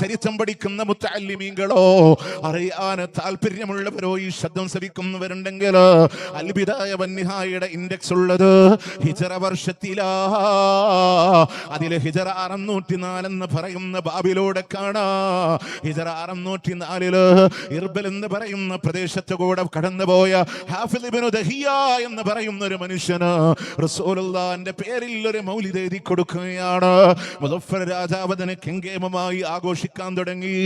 ചരിത്രം പഠിക്കുന്ന മുത്തഅല്ലിമീങ്ങളോ അറിയാൻ താല്പര്യമുള്ളവരോ ഈ ശബ്ദം ശ്രവിക്കുന്നവരുണ്ടെങ്കിൽ അൽ ബിദായ വന്നിഹായയുടെ ഇൻഡെക്സ് ഉള്ളത് ഹിജറ വർഷത്തിലാ. അതിൽ ഹിജറ 604 എന്ന് പറയുന്ന ബാബിലൂടെ കാണാ. ഹിജറ 604 ഇർബൽ എന്ന് പറയുന്ന പ്രദേശത്ത് കൂടെ കടന്നുപോയ ഹാഫിദ് ഇബ്നു ദഹിയ എന്ന് പറയുന്ന ഒരു മനുഷ്യന് റസൂലുള്ളാഹിന്റെ പേരിൽ ഒരു മൗലിദ് എഴുതി കൊടുക്കുകയാണ്. മുദഫർ രാജാവ് അതിനെ കെങ്കേമമായി ആഘോഷിക്കാൻ തുടങ്ങി.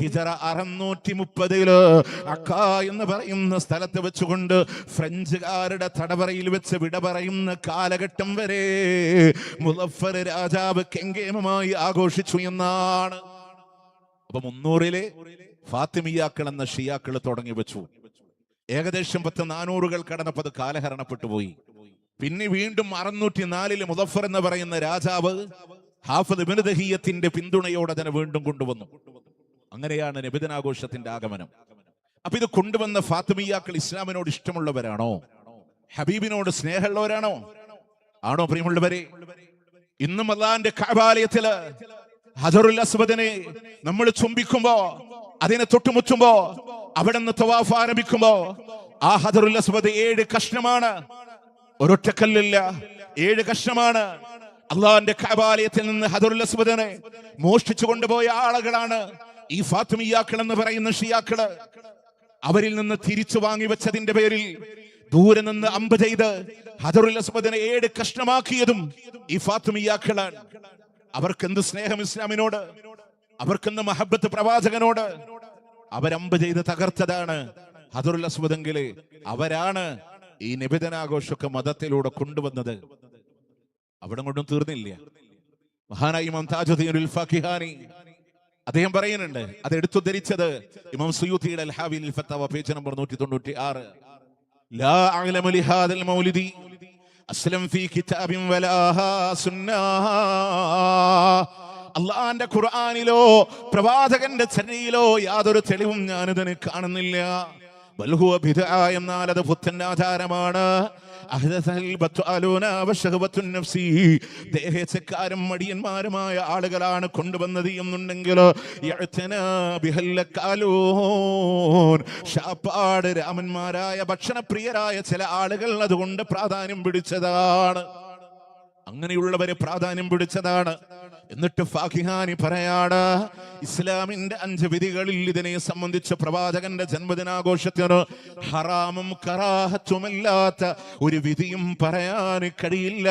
ഹിജറ 630 അക്ക എന്ന് പറയുന്ന സ്ഥലത്ത് വെച്ചുകൊണ്ട് ഫ്രഞ്ചുകാരുടെ തടവറയിൽ വെച്ച് വിട പറയുന്ന കാലഘട്ടം വരെ മുദഫർ രാജാവ് കെങ്കേമമായി ആഘോഷിച്ചു എന്നാണ്. അപ്പൊ 300 ഫാത്തിമിയാക്കൾ എന്ന ഷിയാക്കൾ തുടങ്ങി വെച്ചു. ഏകദേശം 400 കടന്നപ്പോൾ അത് കാലഹരണപ്പെട്ടു പോയി. പിന്നെ വീണ്ടും 604 മുദഫർ എന്ന് പറയുന്ന രാജാവ് ഹാഫിദ് ഇബ്നു ദഹിയത്തിന്റെ പിന്തുണയോടെ അതിനെ വീണ്ടും കൊണ്ടുവന്നു. അങ്ങനെയാണ് നബിദിനാഘോഷത്തിന്റെ ആഗമനം. അപ്പൊ ഇത് കൊണ്ടുവന്ന ഫാത്തിമിയാക്കൾ ഇസ്ലാമിനോട് ഇഷ്ടമുള്ളവരാണോ? ഹബീബിനോട് സ്നേഹമുള്ളവരാണോ? ആണോ പ്രിയമുള്ളവരെ? ഇന്നും അല്ലാഹുവിന്റെ കഅബാലയത്തില് ഹജറുൽ അസ്വദിനെ നമ്മൾ ചുംബിക്കുമ്പോ, അതിനെ തൊട്ടുമുറ്റുമ്പോ, അവിടെ നിന്ന് തവാഫ് ആരംഭിക്കുമ്പോ ആ ഹജറുൽ അസ്വദ് 7 കഷ്ണമാണ്. ഒരൊറ്റ കല്ലില്ല, 7 കഷ്ണമാണ്. അള്ളാഹുവിന്റെ കഅബാലയത്തിൽ നിന്ന് ഹജറുൽ അസ്വദിനെ മോഷ്ടിച്ചു കൊണ്ടുപോയ ആളുകളാണ് ഈ ഫാത്തിമിയാക്കൾ എന്ന് പറയുന്ന ഷിയാക്കള്. അവരിൽ നിന്ന് തിരിച്ചു വാങ്ങി വെച്ചതിന്റെ പേരിൽ ദൂരെ നിന്ന് അമ്പ് ചെയ്ത് ഹജറുൽ അസ്വദിനെ 7 കഷ്ണമാക്കിയതും ഈ ഫാത്തിമിയാക്കളാണ്. അവർക്കെന്ത് സ്നേഹം ഇസ്ലാമിനോട്, അവർക്കെന്ത് മഹബത്ത് പ്രവാചകനോട്. അവരമ്പ് ചെയ്ത് തകർത്തതാണ് ഹജറുൽ അസ്വദെങ്കില്. അവരാണ് ഈ നബിദിനാഘോഷമൊക്കെ മതത്തിലൂടെ കൊണ്ടുവന്നത്. അവിടെ കൊണ്ടും തീർന്നില്ല. മഹാനായ ഇമാം താജുദ്ദീനുൽ ഫാഖിഹാനി അദ്ദേഹം പറയുന്നുണ്ട്, അത് എടുത്തുദ്ധരിച്ചത് ഇമാം സുയൂത്തിയുടെ അൽ ഹാവിൽ ഫത്തവ പേജ് നമ്പർ 196. ലാ അഅലമു ലിഹാദൽ മൗലിദി അസ്ലം ഫീ കിതാബിൻ വലാ സുന്നah. അല്ലാഹുവിന്റെ ഖുർആനിലോ പ്രവാചകന്റെ ചര്യയിലോ യാതൊരു തെളിവും ഞാനിതിന് കാണുന്നില്ല. ബൽഹുവ ബിദ്അ, എന്നാൽ അത് പുത്തൻ ആചാരമാണ്. ദേഹച്ചക്കാരും മടിയന്മാരുമായ ആളുകളാണ് കൊണ്ടുവന്നത് എന്നുണ്ടെങ്കിൽ ഷാപ്പാട് രാമന്മാരായ ഭക്ഷണപ്രിയരായ ചില ആളുകൾ അതുകൊണ്ട് പ്രാധാന്യം പിടിച്ചതാണ്. അങ്ങനെയുള്ളവരെ പ്രാധാന്യം പിടിച്ചതാണ്. എന്നിട്ട് ഫാഖിഹാനി പറയാണ്, ഇസ്ലാമിന്റെ 5 വിധികളിൽ ഇതിനെ സംബന്ധിച്ച് പ്രവാചകന്റെ ജന്മദിനാഘോഷത്തിന് ഹറാമും കറാഹത്തുമല്ലാത്ത ഒരു വിധിയും പറയാൻ കഴിയില്ല.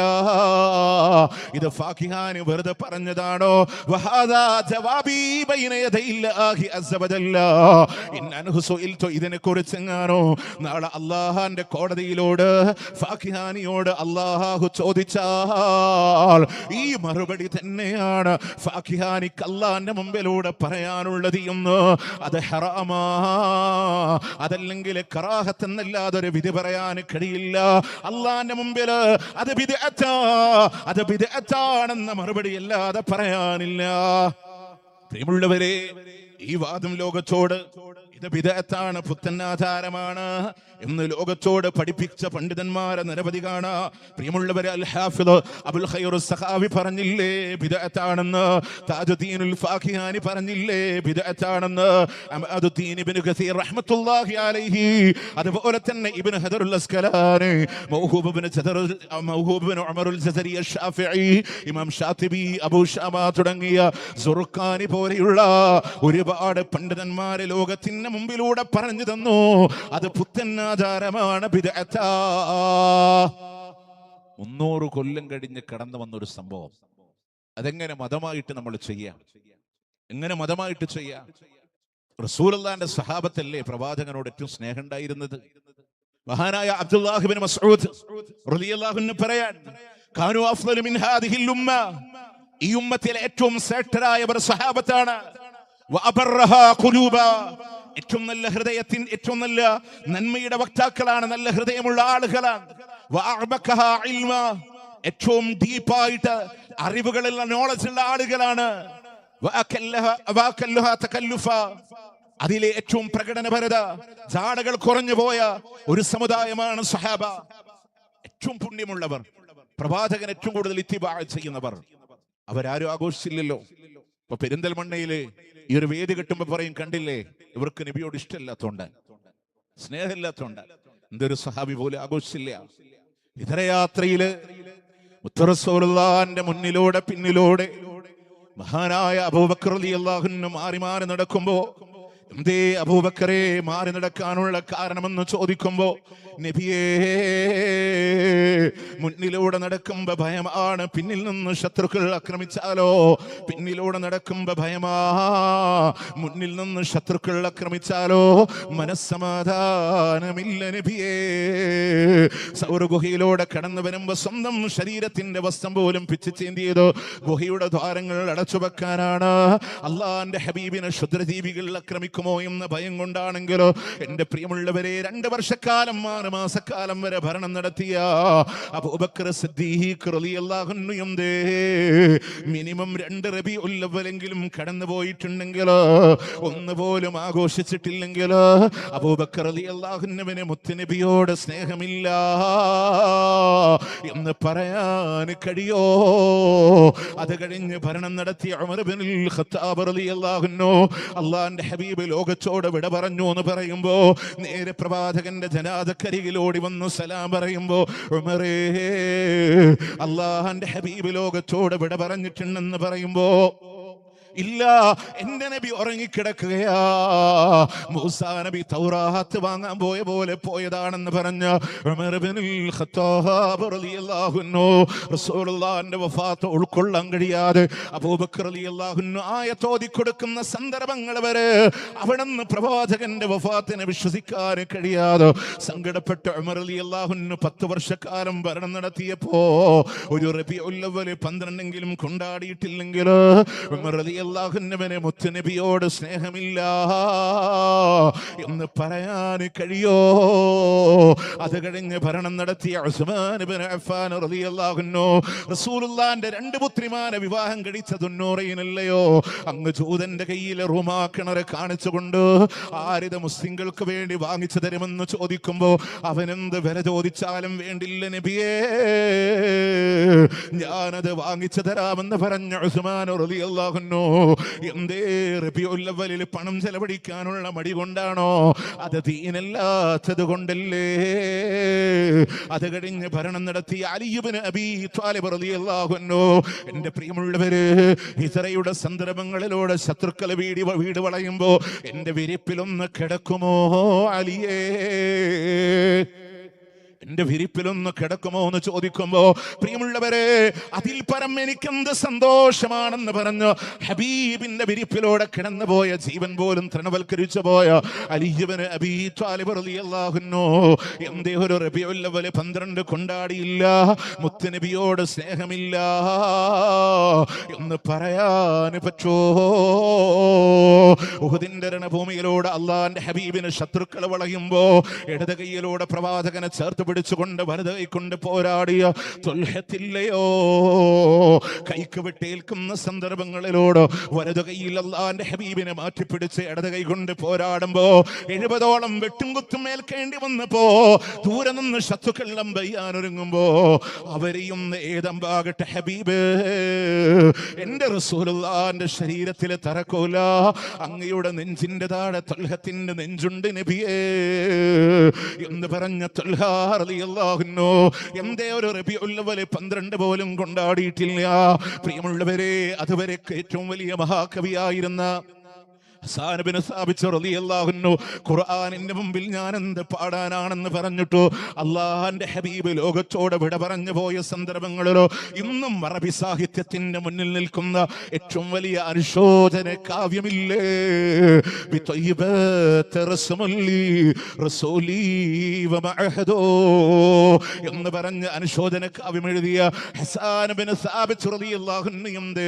ഇത് ഫാഖിഹാനി വെറുതെ പറഞ്ഞതാണോ? വഹാദാ ജവാബി ബൈന യദൈല്ലാഹി അസ്സ വജല്ല ഇൻ അൻഹു സുഇൽതു. ഇതിനെക്കുറിച്ച് എങ്ങാനോ നാളെ അല്ലാഹുവിന്റെ കോടതിയിലോട് ഫാഖിഹാനിയോട് അല്ലാഹു ചോദിച്ചാൽ ഈ മറുപടി തന്നെയാണ് ഫാഖിഹാനിക്ക് അല്ലാഹുവിന്റെ മുമ്പിലൂടെ പറയാനുള്ളത് എന്ന്. അത് ഹറാമാ, അതല്ലെങ്കിൽ കറാഹത്ത് എന്നല്ലാതെ ഒരു വിധി പറയാൻ കഴിയില്ല. അല്ലാഹുവിന്റെ മുമ്പിൽ അത് ബിദ്അത്താ, അത് ബിദ്അത്താണെന്ന മറുപടി അല്ലാതെ പറയാനില്ല. പ്രിയമുള്ളവരെ, ഈ വാദം ലോകത്തോട് ഇത് ബിദ്അത്താണ്, പുത്തൻ ആചാരമാണ് എന്ന് ലോകത്തോട് പഠിപ്പിച്ച പണ്ഡിതന്മാരെ നിരവധി കാണാ. പ്രിയമുള്ളവരെ, അൽ ഹാഫിദ് അബുൽ ഖൈർ സഖാവി പറഞ്ഞില്ലേ ബിദ്അത്താണെന്ന്? താജുദ്ദീനുൽ ഫാഖിഹാനി പറഞ്ഞില്ലേ ബിദ്അത്താണെന്ന്? അമദുദ്ദീൻ ഇബ്നു കസീർ റഹ്മത്തുള്ളാഹി അലൈഹി, അതുപോലെ തന്നെ ഇബ്നു ഹജറുൽ അസ്കലാനി, മൗഹൂബ് ഇബ്നു ഉമറുൽ ജസരി അശ്ശാഫിഈ, ഇമാം ഷാതിബി, അബൂ ശാമ തുടങ്ങിയ സുർഖാനി പോലെയുള്ള ഒരുപാട് പണ്ഡിതന്മാരെ ലോകത്തിന് മുമ്പിലൂടെ പറഞ്ഞു തന്നു. അത് പുത്തൻ ആചാരമാണ്, ബിദ്അത്താ. 300 കൊല്ലം കഴിഞ്ഞ് കടന്നു വന്നൊരു സംഭവം. അതെങ്ങനെ മതമായിട്ട് നമ്മൾ ചെയ്യാം? എങ്ങനെ മതമായിട്ട് ചെയ്യാം? റസൂലുള്ളാഹിന്റെ സഹാബത്തല്ലേ പ്രവാചകനോട് ഏറ്റവും സ്നേഹം ഉണ്ടായിരുന്നത്? മഹാനായ അബ്ദുല്ലാഹ് ഇബ്നു മസ്ഊദ് റളിയല്ലാഹു അൻഹു പറയാൻ, കാനു അഫ്ളലു മിൻ ഹാദിഹിൽ ഉമ്മ, ഈ ഉമ്മത്തിലെ ഏറ്റവും ശ്രേഷ്ഠരായവർ സഹാബത്താണ്. വഅബറഹാ ഖുലൂബ, ഏറ്റവും നല്ല ഹൃദയത്തിൻ ഏറ്റവും നല്ല നന്മയുടെ വക്താക്കളാണ്, നല്ല ഹൃദയമുള്ള ആളുകളാണ്. വഅഅബഖഹാ ഇൽമ, ഏറ്റവും ഡീപ്പായിട്ട് അറിവുകളുള്ള നോളജ് ഉള്ള ആളുകളാണ്. വഅകല്ലഹാ തകല്ലുഫ, അതിലെ ഏറ്റവും പ്രകടനപരത, ജാടകൾ കുറഞ്ഞു പോയ ഒരു സമുദായമാണ് സഹാബ. ഏറ്റവും പുണ്യമുള്ളവർ, പ്രവാചകൻ ഏറ്റവും കൂടുതൽ ഇത്തിബാഅ ചെയ്യുന്നവർ. അവരാരും ആഘോഷിച്ചില്ലല്ലോ. ഇപ്പൊ പെരിന്തൽമണ്ണയില് ഈ ഒരു വേദി കിട്ടുമ്പോ പറയും, കണ്ടില്ലേ ഇവർക്ക് നബിയോട് ഇഷ്ടമില്ലാത്തോണ്ട്, സ്നേഹമില്ലാത്തോണ്ട്. എന്തൊരു സഹാബി പോലെ ആഘോഷിച്ചില്ല. ഇതരയാത്രയില് മുത്തറസൂലുള്ളാഹിന്റെ മുന്നിലൂടെ പിന്നിലൂടെ മഹാനായ അബൂബക്കർ റളിയല്ലാഹു അൻഹു മാറി മാറി നടക്കുമ്പോ, എന്തേ അബൂബക്കറെ മാറി നടക്കാനുള്ള കാരണമെന്ന് ചോദിക്കുമ്പോ, നബിയേ മുന്നിലൂടെ നടക്കുമ്പോ ഭയമാണ്, പിന്നിൽ നിന്ന് ശത്രുക്കൾ ആക്രമിച്ചാലോ. പിന്നിലൂടെ നടക്കുമ്പോ ഭയമാ, മുന്നിൽ നിന്ന് ശത്രുക്കൾ ആക്രമിച്ചാലോ. മനസ്സമാധാനമില്ല നബിയേ. സൗർ ഗുഹയിലൂടെ കടന്നു വരുമ്പോ സ്വന്തം ശരീരത്തിന്റെ വസ്ത്രം പോലും പിച്ചു ചീന്തിയത് ഗുഹയുടെ ദ്വാരങ്ങൾ അടച്ചു വെക്കാനാണ്. അള്ളാന്റെ ഹബീബിനെ ക്ഷുദ്രജീവികൾ ആക്രമിക്കുമോ എന്ന ഭയം കൊണ്ടാണെങ്കിലോ. എന്റെ പ്രിയമുള്ളവരെ, 2 വർഷക്കാലം 6 മാസക്കാലം വരെ ഭരണം നടത്തിയ അബൂബക്കർ സിദ്ദീഖ് റളിയല്ലാഹു അൻഹു മിനിമം 2 റബീഉൽ അവ്വലെങ്കിലും കടന്നു പോയിട്ടുണ്ടെങ്കിൽ, ഒന്നുപോലും ആഘോഷിച്ചിട്ടില്ലെങ്കിൽ അബൂബക്കർ റളിയല്ലാഹു അൻഹുവിന് മുത്തുനബിയോട് സ്നേഹമില്ല എന്ന് പറയാൻ കഴിയോ? അത് കഴിഞ്ഞ് ഭരണം നടത്തിയ ഉമർ ഇബ്നുൽ ഖത്താബ് റളിയല്ലാഹു അൻഹു അള്ളാന്റെ ഹബീബ് ലോകത്തോട് വിട പറഞ്ഞു എന്ന് പറയുമ്പോ, നേരെ പ്രവാചകന്റെ ജനാദക്കരികിലോടി വന്നു സലാം പറയുമ്പോ, ഉമറേ അള്ളാഹന്റെ ഹബീബ് ലോകത്തോട് വിട പറഞ്ഞിട്ടുണ്ടെന്ന് പറയുമ്പോ, ഇല്ല, എന്റെ നബി ഉറങ്ങിക്കിടക്കുകയാ, മൂസാ നബി തൗറാത്ത് വാങ്ങാൻ പോയ പോലെ പോയതാണെന്ന് പറഞ്ഞ ഉമർ ഇബ്നുൽ ഖത്താബ് റളിയല്ലാഹു അൻഹു റസൂലുള്ളാഹിന്റെ വഫാത്ത് ഉൾക്കൊള്ളാൻ കഴിയാതെ അബൂബക്കർ റളിയല്ലാഹു അൻഹു ആയത്ത് ഓതി കൊടുക്കുന്ന സന്ദർഭങ്ങൾ വരെ അവിടുന്ന് പ്രവാചകന്റെ വഫാത്തിനെ വിശ്വസിക്കാൻ കഴിയാതെ സങ്കടപ്പെട്ട ഉമർ റളിയല്ലാഹു അൻഹു 10 വർഷക്കാലം ഭരണം നടത്തിയപ്പോ ഒരു റബീഉൽ അവ്വൽ 12 കൊണ്ടാടിയിട്ടില്ലെങ്കിൽ ഉമർ റളിയല്ലാഹു അൻഹുവിനെ മുത്തുനബിയോട് സ്നേഹമില്ല എന്ന് പറയാൻ കഴിയോ? അത് കഴിഞ്ഞ് ഭരണം നടത്തിയ ഉസ്മാൻ ഇബ്നു അഫ്ഫാൻ റളിയല്ലാഹു അൻഹു റസൂലുള്ളാഹിന്റെ 2 പുത്രിമാരെ വിവാഹം കഴിച്ച ദുന്നൂറയിനല്ലയോ? അങ്ങ് ജൂതന്റെ കയ്യിൽ റുമാ കിണർ കാണിച്ചുകൊണ്ട് ആരിത് മുസ്ലിങ്ങൾക്ക് വേണ്ടി വാങ്ങിച്ചു തരുമെന്ന് ചോദിക്കുമ്പോ, അവനെന്ത് വില ചോദിച്ചാലും വേണ്ടില്ല നബിയേ, ഞാനത് വാങ്ങിച്ചു തരാമെന്ന് പറഞ്ഞ ഉസ്മാൻ റളിയല്ലാഹു അൻഹു എന്തേ റബീഉൽ അവ്വലിൽ പണം ചെലവഴിക്കാനുള്ള മടി കൊണ്ടാണോ? അത് ദീനല്ലാത്തത് കൊണ്ടല്ലേ? അത് കഴിഞ്ഞ് ഭരണം നടത്തിയ അലി ഇബ്നു അബീ ത്വാലിബ് റളിയല്ലാഹു അൻഹു, എന്റെ പ്രിയമുള്ളവര്, ഹിജ്റയുടെ സന്ദർഭങ്ങളിലൂടെ ശത്രുക്കൾ വീട് വളയുമ്പോ എന്റെ വിരിപ്പിലൊന്ന് കിടക്കുമോ അലിയേ, എന്റെ വിരിപ്പിലൊന്ന് കിടക്കുമോ എന്ന് ചോദിക്കുമ്പോ, പ്രിയമുള്ളവരെ, അതിൽ പരം എനിക്കെന്ത് സന്തോഷമാണെന്ന് പറഞ്ഞു ഹബീബിന്റെ വിരിപ്പിലൂടെ കിടന്നുപോയ, ജീവൻ പോലും തൃണവൽക്കരിച്ചു പോയ അലി ഇബ്നു അബീ ത്വാലിബ് റളിയല്ലാഹു അൻഹു എന്തേ ഒരു റബീഉൽ അവ്വൽ 12 കൊണ്ടാടിയില്ല, മുത്തുനബിയോട് സ്നേഹമില്ല എന്ന് പറയാൻ പറ്റുമോ? ഉഹുദിന്റെ രണഭൂമിയിലൂടെ അള്ളാന്റെ ഹബീബിന് ശത്രുക്കൾ വളയുമ്പോ ഇടത് കൈയിലൂടെ പ്രവാചകനെ ചേർത്ത് പിടിച്ചുകൊണ്ട് വലത് കൈകൊണ്ട് പോരാടിയ ത്വൽഹത്തില്ലയോ? കൈക്ക് വിട്ടേൽക്കുന്ന സന്ദർഭങ്ങളിലൂടെ വലത് കൈയിൽ അള്ളാന്റെ ഹബീബിനെ മാറ്റിപ്പിടിച്ച് ഇടത് കൈ കൊണ്ട് പോരാടുമ്പോ 70ഓളം വെട്ടും കുത്തും ഏൽക്കേണ്ടി വന്നപ്പോ ദൂരെ നിന്ന് ശത്രുക്കൾ അമ്പയ്യാനൊരുങ്ങുമ്പോ അവരെയും ഏതമ്പാകട്ടെ ഹബീബ്, എന്റെ റസൂലുള്ളാഹിന്റെ ശരീരത്തിൽ തറക്കൂല, അങ്ങയുടെ നെഞ്ചിന്റെ താഴെ ത്വൽഹത്തിന്റെ നെഞ്ചുണ്ട് നബിയേ എന്ന് പറഞ്ഞ ത്വൽഹ റളിയല്ലാഹു അൻഹു എന്തേ ഒരു റബീഉൽ അവ്വൽ 12 പോലും കൊണ്ടാടിയിട്ടില്ല. പ്രിയമുള്ളവരെ, അതുവരെ ഏറ്റവും വലിയ മഹാകവിയായിരുന്ന ഖുർആനിന്റെ മുമ്പിൽ ഞാൻ എന്ത് പാടാനാണെന്ന് പറഞ്ഞിട്ടു അള്ളാഹന്റെ ഹബീബ് ലോകത്തോട് വിട പറഞ്ഞു പോയ സന്ദർഭങ്ങളിലോ ഇന്നും അറബി സാഹിത്യത്തിന്റെ മുന്നിൽ നിൽക്കുന്ന ഏറ്റവും വലിയ അനുശോചന കാവ്യമില്ലേ? എന്ന് പറഞ്ഞ് അനുശോചന കാവ്യം എഴുതിയ ഹസാൻ ബിൻ സാബിത്ത് റളിയല്ലാഹു അൻഹു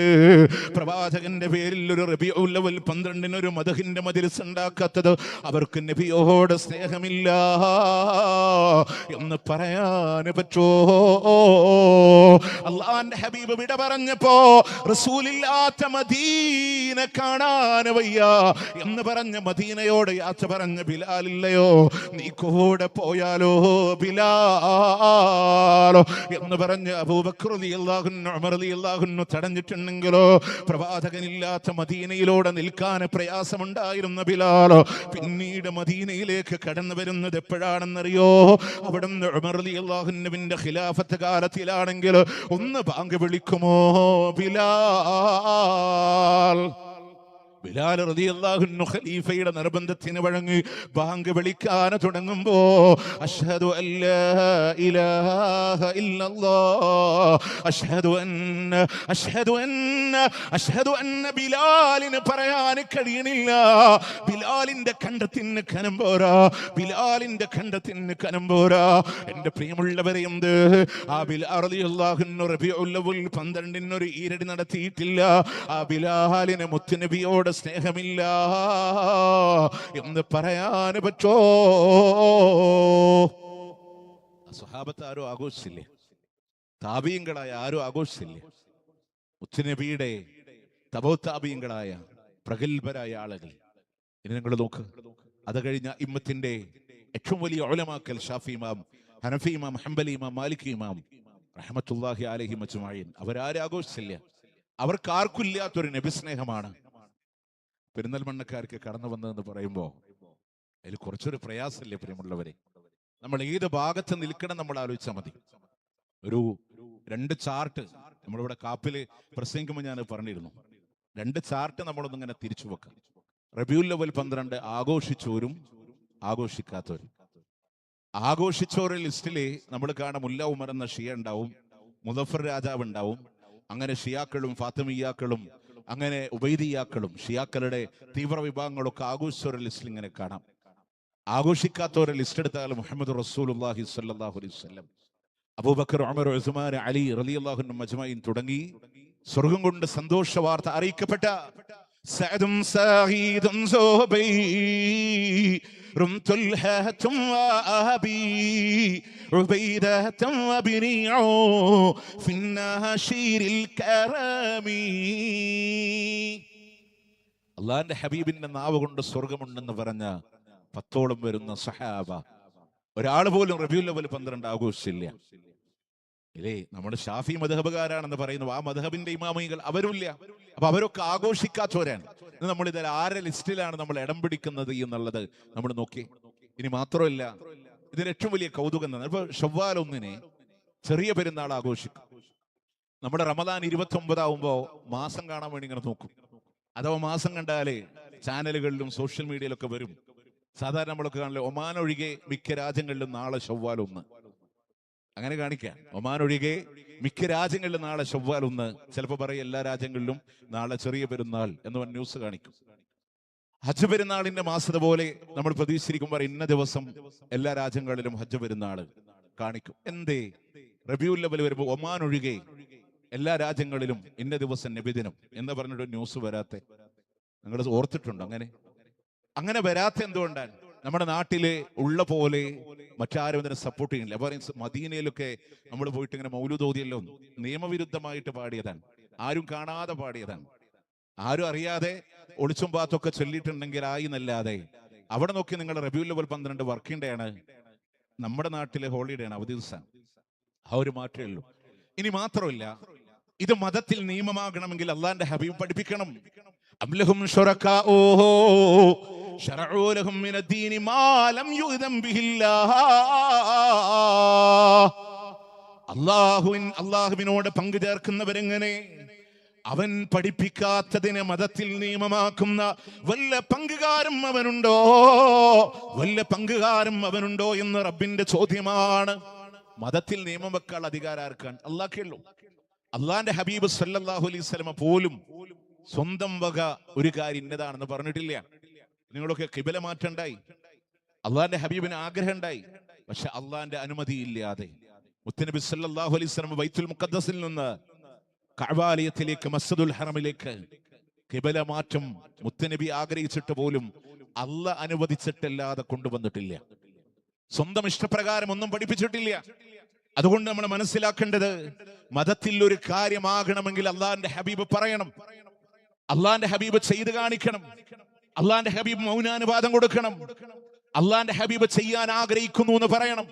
പ്രവാചകന്റെ പേരിൽ ഒരു റബീഉൽ അവ്വൽ 12 ഒരു മദഹിന്റെ മജ്‌ലിസ് ഉണ്ടാക്കാത്തത് അവർക്ക് നബിയോട് സ്നേഹമില്ല എന്ന് പറയാൻ പറ്റുമോ? അള്ളാന്റെ ഹബീബ് വിട പറഞ്ഞപ്പോ റസൂലില്ലാത്ത മദീന കാണാൻ വയ്യ എന്ന് പറഞ്ഞ മദീനയോട് യാത്ര പറഞ്ഞ ബിലാലില്ലയോ, നീ കൂടെ പോയാലോ ബിലാലോ എന്ന് പറഞ്ഞ് അബൂബക്കർ റളിയല്ലാഹു അൻഹു ഉമർ റളിയല്ലാഹു അൻഹു തടഞ്ഞിട്ടുണ്ടെങ്കിലോ പ്രവാചകനില്ലാത്ത മദീനയിലൂടെ നിൽക്കാൻ പ്രയാസമുണ്ടായിരുന്ന ബിലാലോ പിന്നീട് മദീനയിലേക്ക് കടന്നു വരുന്നത് എപ്പോഴാണെന്നറിയോ? അവിടുന്ന് ഉമർ റളിയല്ലാഹു അൻഹുവിന്റെ ഖിലാഫത്ത് കാലത്തിലാണെങ്കിൽ ഒന്ന് ബാങ്ക് വിളിക്കുമോ ബിലാൽ? ബിലാൽ റളിയല്ലാഹു അൻഹു ഖലീഫയുടെ നിർബന്ധത്തിന് വഴങ്ങി ബാങ്ക് വിളിക്കാൻ തുടങ്ങുമ്പോ അഷ്ഹദു അല്ലാ ഇലാഹ ഇല്ലല്ലാഹ് അഷ്ഹദു അന്ന ബിലാലിന് പറയാൻ കഴിയണില്ല. ബിലാലിന്റെ കണ്ടത്തിന് കനം പോരാ, ബിലാലിന്റെ കണ്ടത്തിന് കനം പോരാ. എന്റെ പ്രിയമുള്ളവരെ, എന്ത് ആ ബിലാൽ റളിയല്ലാഹു അൻഹു റബീഉൽ അവ്വൽ 12 ഒരു ഈരടി നടത്തിയിട്ടില്ല. ആ ബിലാലിന് മുത്തുനബിയോട് സ്നേഹമില്ല എന്ന് പറയാൻ പറ്റോ? സ്വഹാബത്ത് ആരും ആഘോഷിച്ചില്ലേ? താബീങ്ങളായ ആരും ആഘോഷിച്ചില്ലേ? മുത്തുനബിയുടെ തബൗതാബീങ്ങളായ പ്രഗത്ഭരായ ആളുകൾ. ഇനി നിങ്ങൾ നോക്ക്, അത് കഴിഞ്ഞ ഇമ്മത്തിന്റെ ഏറ്റവും വലിയ ഉലമാക്കൽ ഷാഫി ഇമാം, ഹനഫി ഇമാം, ഹംബലി ഇമാം, മാലികി ഇമാം റഹ്മത്തുള്ളാഹി അലൈഹിം അജ്മഈൻ അവരാരും ആഘോഷിച്ചില്ല. അവർക്ക് ആർക്കും ഇല്ലാത്തൊരു നബി സ്നേഹമാണ് പെരിന്തൽമണ്ണക്കാർക്ക് കടന്നു വന്നതെന്ന് പറയുമ്പോൾ അതിൽ കുറച്ചൊരു പ്രയാസമില്ലേ പ്രിയമുള്ളവരെ? നമ്മൾ ഏത് ഭാഗത്ത് നിൽക്കണം നമ്മൾ ആലോചിച്ചാൽ മതി. ഒരു 2 ചാർട്ട് നമ്മളിവിടെ കാപ്പില് പ്രസംഗിക്കുമ്പോൾ ഞാൻ പറഞ്ഞിരുന്നു. 2 ചാർട്ട് നമ്മളൊന്നും ഇങ്ങനെ തിരിച്ചു വെക്കാം. റബീഉൽ അവ്വൽ 12 ആഘോഷിച്ചോരും ആഘോഷിക്കാത്തവരും. ആഘോഷിച്ചോരുടെ ലിസ്റ്റില് നമ്മൾ കാണാം മുല്ല ഉമർ എന്ന ഷിയ ഉണ്ടാവും, മുദഫർ രാജാവ് ഉണ്ടാവും. അങ്ങനെ ഷിയാക്കളും ഫാത്തിമിയാക്കളും അങ്ങനെ ഉബൈദിയാക്കളും ഷിയാക്കളുടെ തീവ്ര വിഭാഗങ്ങളൊക്കെ ആഘോഷിച്ചവരുടെ ലിസ്റ്റിൽ ഇങ്ങനെ കാണാം. ആഘോഷിക്കാത്തവരുടെ ലിസ്റ്റ് എടുത്താൽ മുഹമ്മദ് റസൂലുള്ളാഹി സ്വല്ലല്ലാഹു അലൈഹി വസല്ലം, അബൂബക്കർ, ഉമർ, ഉസ്മാൻ, അലി റളിയല്ലാഹു അൻഹും അജ്മഈൻ തുടങ്ങി സ്വർഗം കൊണ്ട് സന്തോഷ വാർത്ത അറിയിക്കപ്പെട്ട സഅദും സഈദും സുബൈറും തുൽഹത്തും വഅബി ഉബൈദത്തും വബിനിഉ ഫിന്നാശിരിൽ കറമി. അല്ലാഹുവിന്റെ ഹബീബിന്റെ നാവ് കൊണ്ട് സ്വർഗമുണ്ടെന്ന് പറഞ്ഞ 10ഓളം വരുന്ന സഹാബ ഒരാൾ പോലും റബീഉൽ അവ്വൽ 12 ആഘോഷിച്ചില്ല. ഇല്ലേ, നമ്മുടെ ഷാഫി മദ്ഹബുകാരാണെന്ന് പറയുന്നു. ആ മദ്ഹബിന്റെ ഇമാമികൾ അവരുമില്ല. അപ്പൊ അവരൊക്കെ ആഘോഷിക്കാത്തവരാണ്. നമ്മൾ ഇതിൽ ആരുടെ ലിസ്റ്റിലാണ് നമ്മൾ ഇടം പിടിക്കുന്നത് എന്നുള്ളത് നമ്മൾ നോക്കി. ഇനി മാത്രമല്ല, ഇതിൽ ഏറ്റവും വലിയ കൗതുകം ഇപ്പൊ ശവ്വാൽ 1 ചെറിയ പെരുന്നാൾ ആഘോഷിക്കും. നമ്മുടെ റമദാൻ 29 ആവുമ്പോ മാസം കാണാൻ വേണ്ടി ഇങ്ങനെ നോക്കും. അഥവാ മാസം കണ്ടാലേ ചാനലുകളിലും സോഷ്യൽ മീഡിയയിലൊക്കെ വരും. സാധാരണ നമ്മളൊക്കെ കാണില്ല, ഒമാൻ ഒഴികെ മിക്ക രാജ്യങ്ങളിലും നാളെ ശവ്വാൽ 1 അങ്ങനെ കാണിക്കാം. ഒമാൻ ഒഴികെ മിക്ക രാജ്യങ്ങളിലും നാളെ ശവ്വാൽ 1. ചിലപ്പോൾ പറയും എല്ലാ രാജ്യങ്ങളിലും നാളെ ചെറിയ പെരുന്നാൾ എന്ന് പറഞ്ഞ ന്യൂസ് കാണിക്കും. ഹജ്ജ് പെരുന്നാളിന്റെ മാസത പോലെ നമ്മൾ പ്രതീക്ഷിച്ചിരിക്കുമ്പോൾ ഇന്ന ദിവസം എല്ലാ രാജ്യങ്ങളിലും ഹജ്ജ് പെരുന്നാൾ കാണിക്കും. എന്തേ റബീഉൽ അവ്വൽ വരുമ്പോൾ ഒമാൻ ഒഴികെ എല്ലാ രാജ്യങ്ങളിലും ഇന്ന ദിവസം നബിദിനം എന്ന് പറഞ്ഞിട്ട് ന്യൂസ് വരാത്തെ? നിങ്ങൾ ഓർത്തിട്ടുണ്ടോ? അങ്ങനെ വരാത്ത എന്തുകൊണ്ടാണ്? നമ്മുടെ നാട്ടില് ഉള്ള പോലെ മറ്റാരും ഇതിനെ സപ്പോർട്ട് ചെയ്യുന്നില്ല. പറയും മദീനയിലൊക്കെ നമ്മൾ പോയിട്ട് ഇങ്ങനെ മൗലൂദ് ഓതിയല്ലോ, നിയമവിരുദ്ധമായിട്ട് പാടിയതാണ്, ആരും കാണാതെ പാടിയതാണ്, ആരും അറിയാതെ ഒളിച്ചും പാത്തൊക്കെ ചൊല്ലിയിട്ടുണ്ടെങ്കിൽ ആയി എന്നല്ലാതെ. അവിടെ നോക്കി നിങ്ങൾ റബീഉൽ അവ്വൽ 12 വർക്കിംഗ് ഡേ ആണ്, നമ്മുടെ നാട്ടിലെ ഹോളിഡേ ആണ്, അവധി ദിവസമാണ്. ആ ഒരു മാറ്റമേ ഉള്ളൂ. ഇനി മാത്രമല്ല, ഇത് മതത്തിൽ നിയമമാകണമെങ്കിൽ അള്ളാന്റെ ഹബീബ് പഠിപ്പിക്കണം. അംലഹും ശുറകാഉ ശറഉ ലഹും മിനദ്ദീനി മാ ലം യുഅ്ദൻ ബിഹില്ലാഹ്. അല്ലാഹുവിനോട് പങ്കു ചേർക്കുന്നവരെങ്ങനെ? അവൻ പഠിപ്പിക്കാത്തതിനെ മതത്തിൽ നിയമമാക്കുന്ന വല്ല പങ്കുകാരും അവനുണ്ടോ എന്ന് റബ്ബിന്റെ ചോദ്യമാണ്. മതത്തിൽ നിയമം വെക്കാൻ അധികാരം ആർക്കാണ്? അള്ളാഹ്ക്കുള്ളൂ. അള്ളാന്റെ ഹബീബ് സല്ലല്ലാഹു അലൈഹി വസല്ലം പോലും സ്വന്തം വക ഒരു കാര്യം ഇന്നതാണെന്ന് പറഞ്ഞിട്ടില്ല. നിങ്ങളൊക്കെ ഖിബല മാറ്റണ്ടായി, അള്ളാന്റെ ഹബീബിന് ആഗ്രഹം ഉണ്ടായി, പക്ഷെ അള്ളാന്റെ അനുമതി ഇല്ലാതെ മുത്തനബി സല്ലല്ലാഹു അലൈഹി വസല്ലം ബൈത്തുൽ മുഖദ്ദസിൽ നിന്ന് കഅബാലയത്തിലേക്ക്, മസ്ജിദുൽ ഹറമിലേക്ക് കിബല മാറ്റം മുത്തനബി ആഗ്രഹിച്ചിട്ട് പോലും അല്ല അനുവദിച്ചിട്ടല്ലാതെ കൊണ്ടുവന്നിട്ടില്ല. സ്വന്തം ഇഷ്ടപ്രകാരം ഒന്നും പഠിപ്പിച്ചിട്ടില്ല. അതുകൊണ്ട് നമ്മൾ മനസ്സിലാക്കേണ്ടത്, മതത്തിൽ ഒരു കാര്യമാകണമെങ്കിൽ അള്ളാന്റെ ഹബീബ് പറയണം, അള്ളാന്റെ ഹബീബ് ചെയ്ത് കാണിക്കണം, അള്ളാന്റെ ഹബീബ് മൗനാനുവാദം കൊടുക്കണം, അള്ളാന്റെ ഹബീബ് ചെയ്യാൻ ആഗ്രഹിക്കുന്നു എന്ന് പറയണം.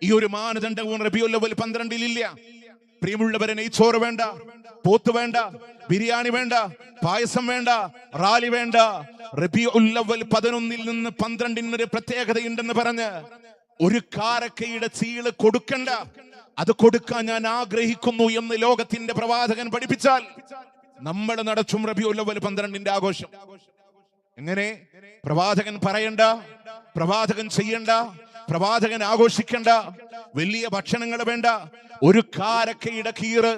ഈ ഒരു മാനദണ്ഡവും റബീഉൽ അവ്വൽ 12 ഇല്ല. പ്രിയമുള്ളവരെ, നെയ്ച്ചോറ് വേണ്ട, പോത്ത് വേണ്ട, ബിരിയാണി വേണ്ട, പായസം വേണ്ട, റാലി വേണ്ട. റബീഉൽ അവ്വൽ 11 നിന്ന് 12 ഒരു പ്രത്യേകതയുണ്ടെന്ന് പറഞ്ഞ് ഒരു കാരക്കയുടെ ചീള് കൊടുക്കണ്ട, അത് കൊടുക്കാൻ ഞാൻ ആഗ്രഹിക്കുന്നു എന്ന് ലോകത്തിന്റെ പ്രവാചകൻ പഠിപ്പിച്ചാൽ നമ്മൾ നടത്തും റബീഉൽ അവ്വൽ 12 ആഘോഷം. എങ്ങനെ? പ്രവാചകൻ പറയണ്ട, പ്രവാചകൻ ചെയ്യണ്ട, പ്രവാചകൻ ആഘോഷിക്കണ്ട, വലിയ ഭക്ഷണങ്ങൾ വേണ്ട. ഒരു കാരക്കയുടെ കീറ്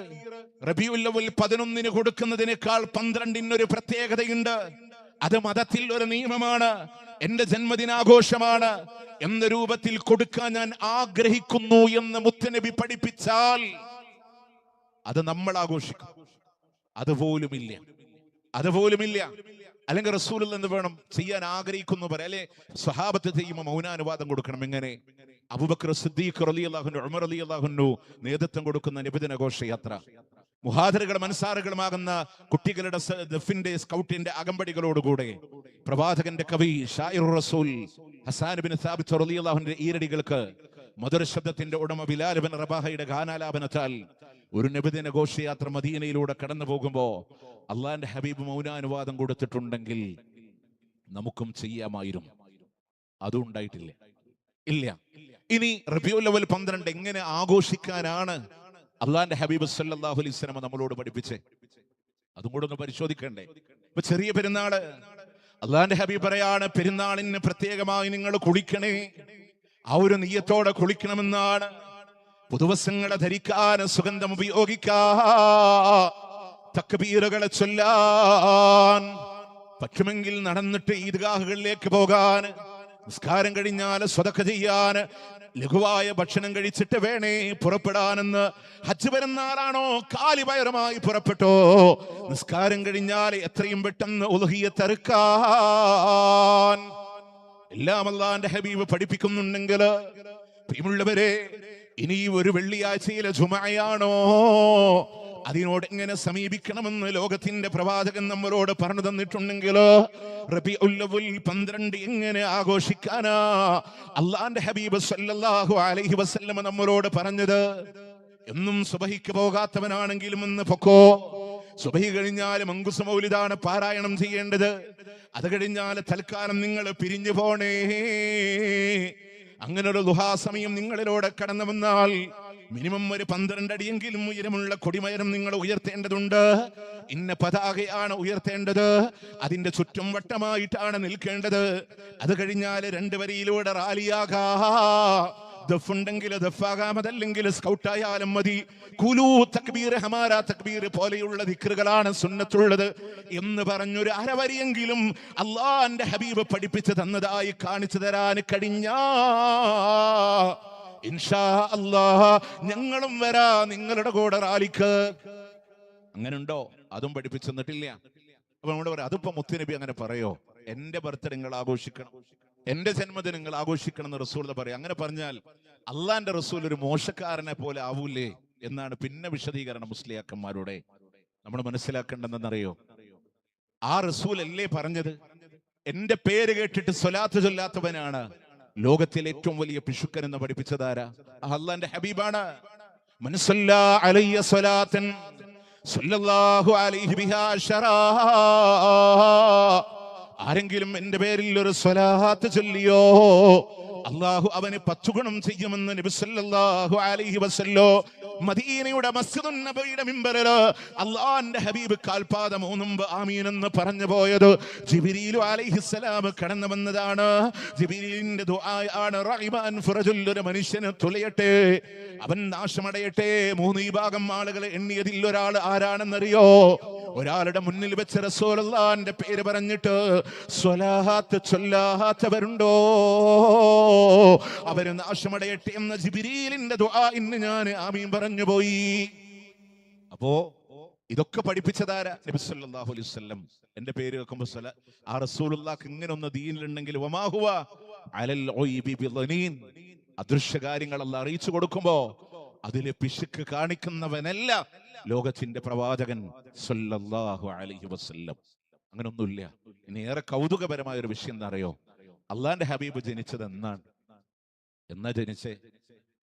റബീഉൽ അവ്വൽ 11 കൊടുക്കുന്നതിനേക്കാൾ 12 ഒരു പ്രത്യേകതയുണ്ട്. അത് മതത്തിൽ ഒരു നിയമമാണ്. എന്റെ ജന്മദിനാഘോഷമാണ് എന്ന രൂപത്തിൽ കൊടുക്കാൻ ഞാൻ ആഗ്രഹിക്കുന്നു എന്ന് മുത്തനബി പഠിപ്പിച്ചാൽ അത് നമ്മൾ ആഘോഷിക്കും. അതുപോലുമില്ല, അതുപോലുമില്ല. അല്ലെങ്കിൽ റസൂലുള്ളാഹി എന്ന് വേണം ചെയ്യാൻ ആഗ്രഹിക്കുന്നു പറയാം. അല്ലെ, സ്വഹാബത്ത് ചെയ്യുമ്പോൾ മൗനാനുവാദം കൊടുക്കണം. എങ്ങനെ? അബൂബക്കർ സിദ്ദീഖ് റളിയല്ലാഹു അൻഹു, ഉമർ റളിയല്ലാഹു അൻഹു നേതൃത്വം കൊടുക്കുന്ന നബിദിന ഘോഷയാത്ര, മുഹാദിറുകളും അൻസാറുകളുമാകുന്ന കുട്ടികളുടെ ദഫിന്റെ സ്കൗട്ടിന്റെ അകമ്പടികളോടുകൂടെ പ്രവാചകന്റെ കവി ഷായിറുർ റസൂൽ ഹസാൻ ബിൻ സാബിത്ത് റളിയല്ലാഹു അൻഹുവിന്റെ ഈരടികൾക്ക് മധുര ശബ്ദത്തിന്റെ ഉടമ ബിലാൽ ബിൻ റബാഹയുടെ ഗാനാലാപനത്താൽ ഒരു നബിദിന ഘോഷയാത്ര മദീനയിലൂടെ കടന്നു പോകുമ്പോ അള്ളാന്റെ ഹബീബ് മൗനാനുവാദം കൊടുത്തിട്ടുണ്ടെങ്കിൽ നമുക്കും ചെയ്യാമായിരുന്നു. അതും ഉണ്ടായിട്ടില്ല, ഇല്ല. ഇനി റബീഉൽ അവ്വൽ 12 എങ്ങനെ ആഘോഷിക്കാനാണ് അള്ളാന്റെ ഹബീബ് സല്ലല്ലാഹു അലൈഹി വസല്ലം നമ്മളോട് പഠിപ്പിച്ചേ? അതും കൂടെ ഒന്ന് പരിശോധിക്കണ്ടേ? ഇപ്പൊ ചെറിയ പെരുന്നാള്, അള്ളാന്റെ ഹബീബ് പറയാണ്, പെരുന്നാളിന് പ്രത്യേകമായി നിങ്ങൾ കുളിക്കണേ. ആ ഒരു നിയ്യത്തോടെ കുളിക്കണമെന്നാണ്. പുതുവസ്ത്രങ്ങളെ ധരിക്കാൻ, സുഗന്ധം ഉപയോഗിക്കാൻ, തക്ബീറുകളെ ചൊല്ലാൻ, പറ്റുമെങ്കിൽ നടന്നിട്ട് ഈദ്ഗാഹുകളിലേക്ക് പോകാൻ, നിസ്കാരം കഴിഞ്ഞാൽ സ്വതക്ക ചെയ്യാൻ, ലഘുവായ ഭക്ഷണം കഴിച്ചിട്ട് വേണേ പുറപ്പെടാനെന്ന്. ഹജ്ജ് പെരുന്നാളാണോ കാലിപയറുമായി പുറപ്പെട്ടോ, നിസ്കാരം കഴിഞ്ഞാൽ എത്രയും പെട്ടെന്ന് ഉളുഹിയ്യത്ത് അറുക്കാൻ എല്ലാം അല്ലാഹുവിന്റെ ഹബീബ് പഠിപ്പിക്കുന്നുണ്ടെങ്കിൽ, പ്രിയമുള്ളവരെ, ഇനി ഒരു വെള്ളിയാഴ്ചയിലെ ജുമഅയാണോ, അതിനോട് എങ്ങനെ സമീപിക്കണമെന്ന് ലോകത്തിന്റെ പ്രവാചകൻ നമ്മളോട് പറഞ്ഞു തന്നിട്ടുണ്ടെങ്കിൽ, റബീഉൽ അവ്വൽ 12 എങ്ങനെ ആഘോഷിക്കാനാ അള്ളാന്റെ ഹബീബ് സല്ലല്ലാഹു അലൈഹി വസല്ലം നമ്മളോട് പറഞ്ഞത്? എന്നും സുബഹിക്ക് പോകാത്തവനാണെങ്കിലും ഇന്ന് പൊക്കോ. സുബഹി കഴിഞ്ഞാൽ മങ്കുസ് മൗലിദാണ് പാരായണം ചെയ്യേണ്ടത്. അത് കഴിഞ്ഞാൽ തൽക്കാലം നിങ്ങൾ പിരിഞ്ഞു പോണേ. അങ്ങനെ ഒരു ദുഹാ സമയം നിങ്ങളിലൂടെ കടന്നു വന്നാൽ മിനിമം ഒരു 12 അടിയെങ്കിലും ഉയരമുള്ള കൊടിമരം നിങ്ങൾ ഉയർത്തേണ്ടതുണ്ട്. ഇന്ന പതാകയാണ് ഉയർത്തേണ്ടത്. അതിന്റെ ചുറ്റും വട്ടമായിട്ടാണ് നിൽക്കേണ്ടത്. അത് കഴിഞ്ഞാൽ 2 വരിയിലൂടെ റാലിയാകാ. ദഫുണ്ടെങ്കിൽ ദഫാകാം, അതല്ലെങ്കിൽ സ്കൗട്ടായാലും മതി. കുലൂ തക്ബീർ ഹമാരാ തക്ബീർ പോലെയുള്ള ദിക്റുകളാണ് സുന്നത്തുള്ളത് എന്ന് പറഞ്ഞൊരു അരവരിയെങ്കിലും അള്ളാന്റെ ഹബീബ് പഠിപ്പിച്ചു തന്നതായി കാണിച്ചു തരാൻ കഴിഞ്ഞാ ഇൻഷാ അല്ലാഹ് ഞങ്ങളും വരാ നിങ്ങളുടെ കൂടെ റാലിക്ക്. അങ്ങനെ ഉണ്ടോ? അതും പഠിപ്പിച്ചു തന്നിട്ടില്ല. അപ്പൊ നമ്മുടെ പറയാം, അതിപ്പോ മുത്തുനബി അങ്ങനെ പറയോ? എന്റെ ബർത്ത്ഡേ നിങ്ങൾ ആഘോഷിക്കണം, എന്റെ ജന്മദിനം നിങ്ങൾ ആഘോഷിക്കണം എന്ന് റസൂൽ പറയാം. അങ്ങനെ പറഞ്ഞാൽ അള്ളാന്റെ റസൂൽ ഒരു മോശക്കാരനെ പോലെ ആവൂലേ എന്നാണ് പിന്നെ വിശദീകരണം മുസ്ലിയാക്കന്മാരുടെ. നമ്മൾ മനസ്സിലാക്കേണ്ടതെന്നറിയോ? ആ റസൂൽ അല്ലേ പറഞ്ഞത്, എന്റെ പേര് കേട്ടിട്ട് സ്വലാത്ത് ചൊല്ലാത്തവനാണ് ലോകത്തിലെ ഏറ്റവും വലിയ പിശുക്കൻ എന്ന് പഠിപ്പിച്ചതാരാ? അള്ളാന്റെ ഹബീബാണ്. മൻ സല്ലാ അലയ്യ സ്വലാത്തൻ സല്ലല്ലാഹു അലൈഹി ബിഹാ അശറാ. ആരെങ്കിലും എന്റെ പേരിൽ ഒരു സ്വലാത്ത് ചൊല്ലിയോ അള്ളാഹു അവന് 10 ഗുണം ചെയ്യുമെന്ന് നബി സല്ലല്ലാഹു അലൈഹി വസല്ലം മദീനയുടെ മസ്ജിദുൻ നബവിയുടെ മിമ്പറിൽ അള്ളാന്റെ ഹബീബ് കാൽപാദം ഊന്നുമ്പോ ആമീൻ എന്ന് പറഞ്ഞു പോയത് ജിബ്രീൽ അലൈഹിസ്സലാം കടന്നു വന്നതാണ്. ജിബ്രീലിന്റെ ദുആയാണ് റഹിമാൻ ഫറജുൽ, ഒരു മനുഷ്യന് തുലയട്ടെ, അവൻ നാശമടയട്ടെ. 3 വിഭാഗം ആളുകളെ എണ്ണിയതിൽ ഒരാൾ ആരാണെന്നറിയോ? ഒരാളുടെ മുന്നിൽ വെച്ച് റസൂലുള്ളാഹിന്റെ പേര് പറഞ്ഞിട്ട് സ്വലാത്ത് ചൊല്ലാത്തവരുണ്ടോ? അവര് നാശമടയട്ടെ എന്ന ജിബ്രീലിന്റെ ദുആ ഇന്ന് ഞാൻ ആമീൻ പറഞ്ഞു പോയി. അപ്പോ ഇതൊക്കെ പഠിപ്പിച്ചതാരാ? നബി സല്ലല്ലാഹു അലൈഹി വസല്ലം. എന്റെ പേര് കേൾക്കുമ്പോൾ ആ റസൂലുള്ളാഹിക്ക് ഇങ്ങനെ ഒന്ന് ദീനിലുണ്ടെങ്കിൽ വമാ ഹുവ അലൽ ഗൈബി ബിളനീൻ, അദൃശ്യ കാര്യങ്ങൾ അല്ലാഹ് അറിയിച്ചു കൊടുക്കുമ്പോ അതിലെ പിശുക്ക് കാണിക്കുന്നവനല്ല ലോകത്തിന്റെ പ്രവാചകൻ സല്ലല്ലാഹു അലൈഹി വസല്ലം. അങ്ങനൊന്നുമില്ല. ഇനി ഏറെ കൗതുകപരമായ ഒരു വിഷയം എന്താ അറിയോ? അള്ളാന്റെ ഹബീബ് ജനിച്ചത് എന്നാ ജനിച്ചേ?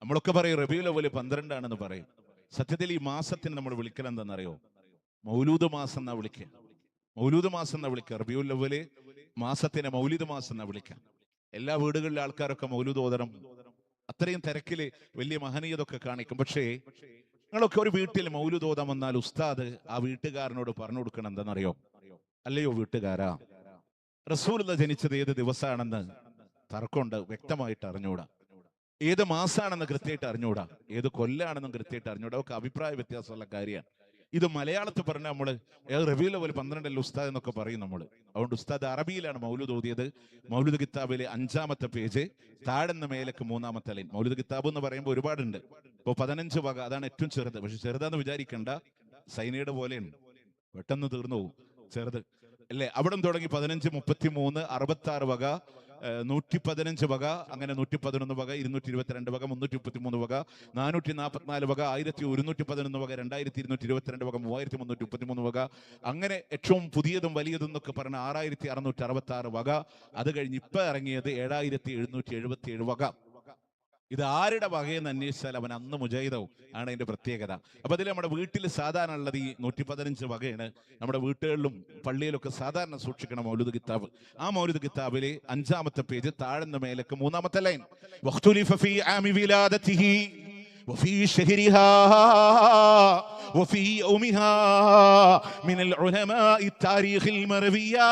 നമ്മളൊക്കെ പറയും റബീഉൽ അവ്വൽ 12 പറയും. സത്യത്തിൽ ഈ മാസത്തിന് നമ്മൾ വിളിക്കൽ എന്താണെന്നറിയോ? മൗലൂദ് മാസം എന്നാ വിളിക്കുക. മൗലൂദ് മാസം എന്നാ വിളിക്കുക. റബീഉൽ അവ്വൽ മാസത്തിനെ മൗലിദ് മാസം എന്നാ വിളിക്കുക. എല്ലാ വീടുകളിലെ ആൾക്കാരൊക്കെ മൗലൂദ് ഓതണം, അത്രയും തിരക്കില് വലിയ മഹനീയതൊക്കെ കാണിക്കും. പക്ഷേ നിങ്ങളൊക്കെ ഒരു വീട്ടിൽ മൗലൂദ് ഓതാൻ വന്നാൽ ഉസ്താദ് ആ വീട്ടുകാരനോട് പറഞ്ഞു കൊടുക്കണം എന്താണെന്നറിയോ? അല്ലയോ വീട്ടുകാരാ, റസൂലുള്ള ജനിച്ചത് ഏത് ദിവസമാണെന്ന് തർക്കമുണ്ട്, വ്യക്തമായിട്ട് അറിഞ്ഞൂടാ. ഏത് മാസാണെന്ന് കൃത്യമായിട്ട് അറിഞ്ഞൂടാ. ഏത് കൊല്ലാണെന്നും കൃത്യമായിട്ട് അറിഞ്ഞൂടാ. ഒക്കെ അഭിപ്രായ വ്യത്യാസമുള്ള കാര്യമാണ്. ഇത് മലയാളത്തിൽ പറഞ്ഞാൽ നമ്മള് റബീഉൽ അവ്വൽ 12 ഉസ്താദ് എന്നൊക്കെ പറയും നമ്മള്. അതുകൊണ്ട് ഉസ്താദ് അറബിയിലാണ് മൗലൂദ് ഓതിയത്. മൗലൂദ് കിതാബിലെ 5-ാമത്തെ പേജ്, താഴെന്ന് മേലേക്ക് 3-ാമത്തെ ലൈൻ. മൗലൂദ് കിതാബ് എന്ന് പറയുമ്പോൾ ഒരുപാടുണ്ട്. ഇപ്പൊ 15 വക, അതാണ് ഏറ്റവും ചെറുത്. പക്ഷെ ചെറുതാന്ന് വിചാരിക്കണ്ട, സൈനയുടെ പോലെയാണ്, പെട്ടെന്ന് തീർന്നു പോകും. ചെറുത് അല്ലേ? അവിടെ തുടങ്ങി 15, 33, 66 വക, 115 വക, അങ്ങനെ 111 വക, 222 വക, 333 വക, 444 വക, 1111 വക, 2222 വക, 3333 വക, അങ്ങനെ ഏറ്റവും പുതിയതും വലിയതും എന്നൊക്കെ പറഞ്ഞ 6666 വക. അത് കഴിഞ്ഞ് ഇപ്പൊ ഇറങ്ങിയത് 7777 വക. ഇത് ആരുടെ വകയെന്ന് അന്വേഷിച്ചാൽ അവൻ അന്ന് മുജാഹിദാവും ആണ് അതിന്റെ പ്രത്യേകത. അപ്പൊ അതിൽ നമ്മുടെ വീട്ടിൽ സാധാരണ ഉള്ളത് ഈ 115 വകയാണ്. നമ്മുടെ വീട്ടുകളിലും പള്ളിയിലൊക്കെ സാധാരണ സൂക്ഷിക്കണം മൗലൂദ് കിതാബ്. ആ മൗലൂദ് കിതാബില് 5-ാമത്തെ പേജ്, താഴെന്ന് മേലേക്ക് 3-ാമത്തെ ലൈൻ. വഖ്തുലിഫ ഫീ ആമി വിലാദതിഹി വഫീ ശഹരിഹാ വഫീ യൗമിഹാ മിനൽ ഉലമാഇ താരീഖിൽ മർവിയാ.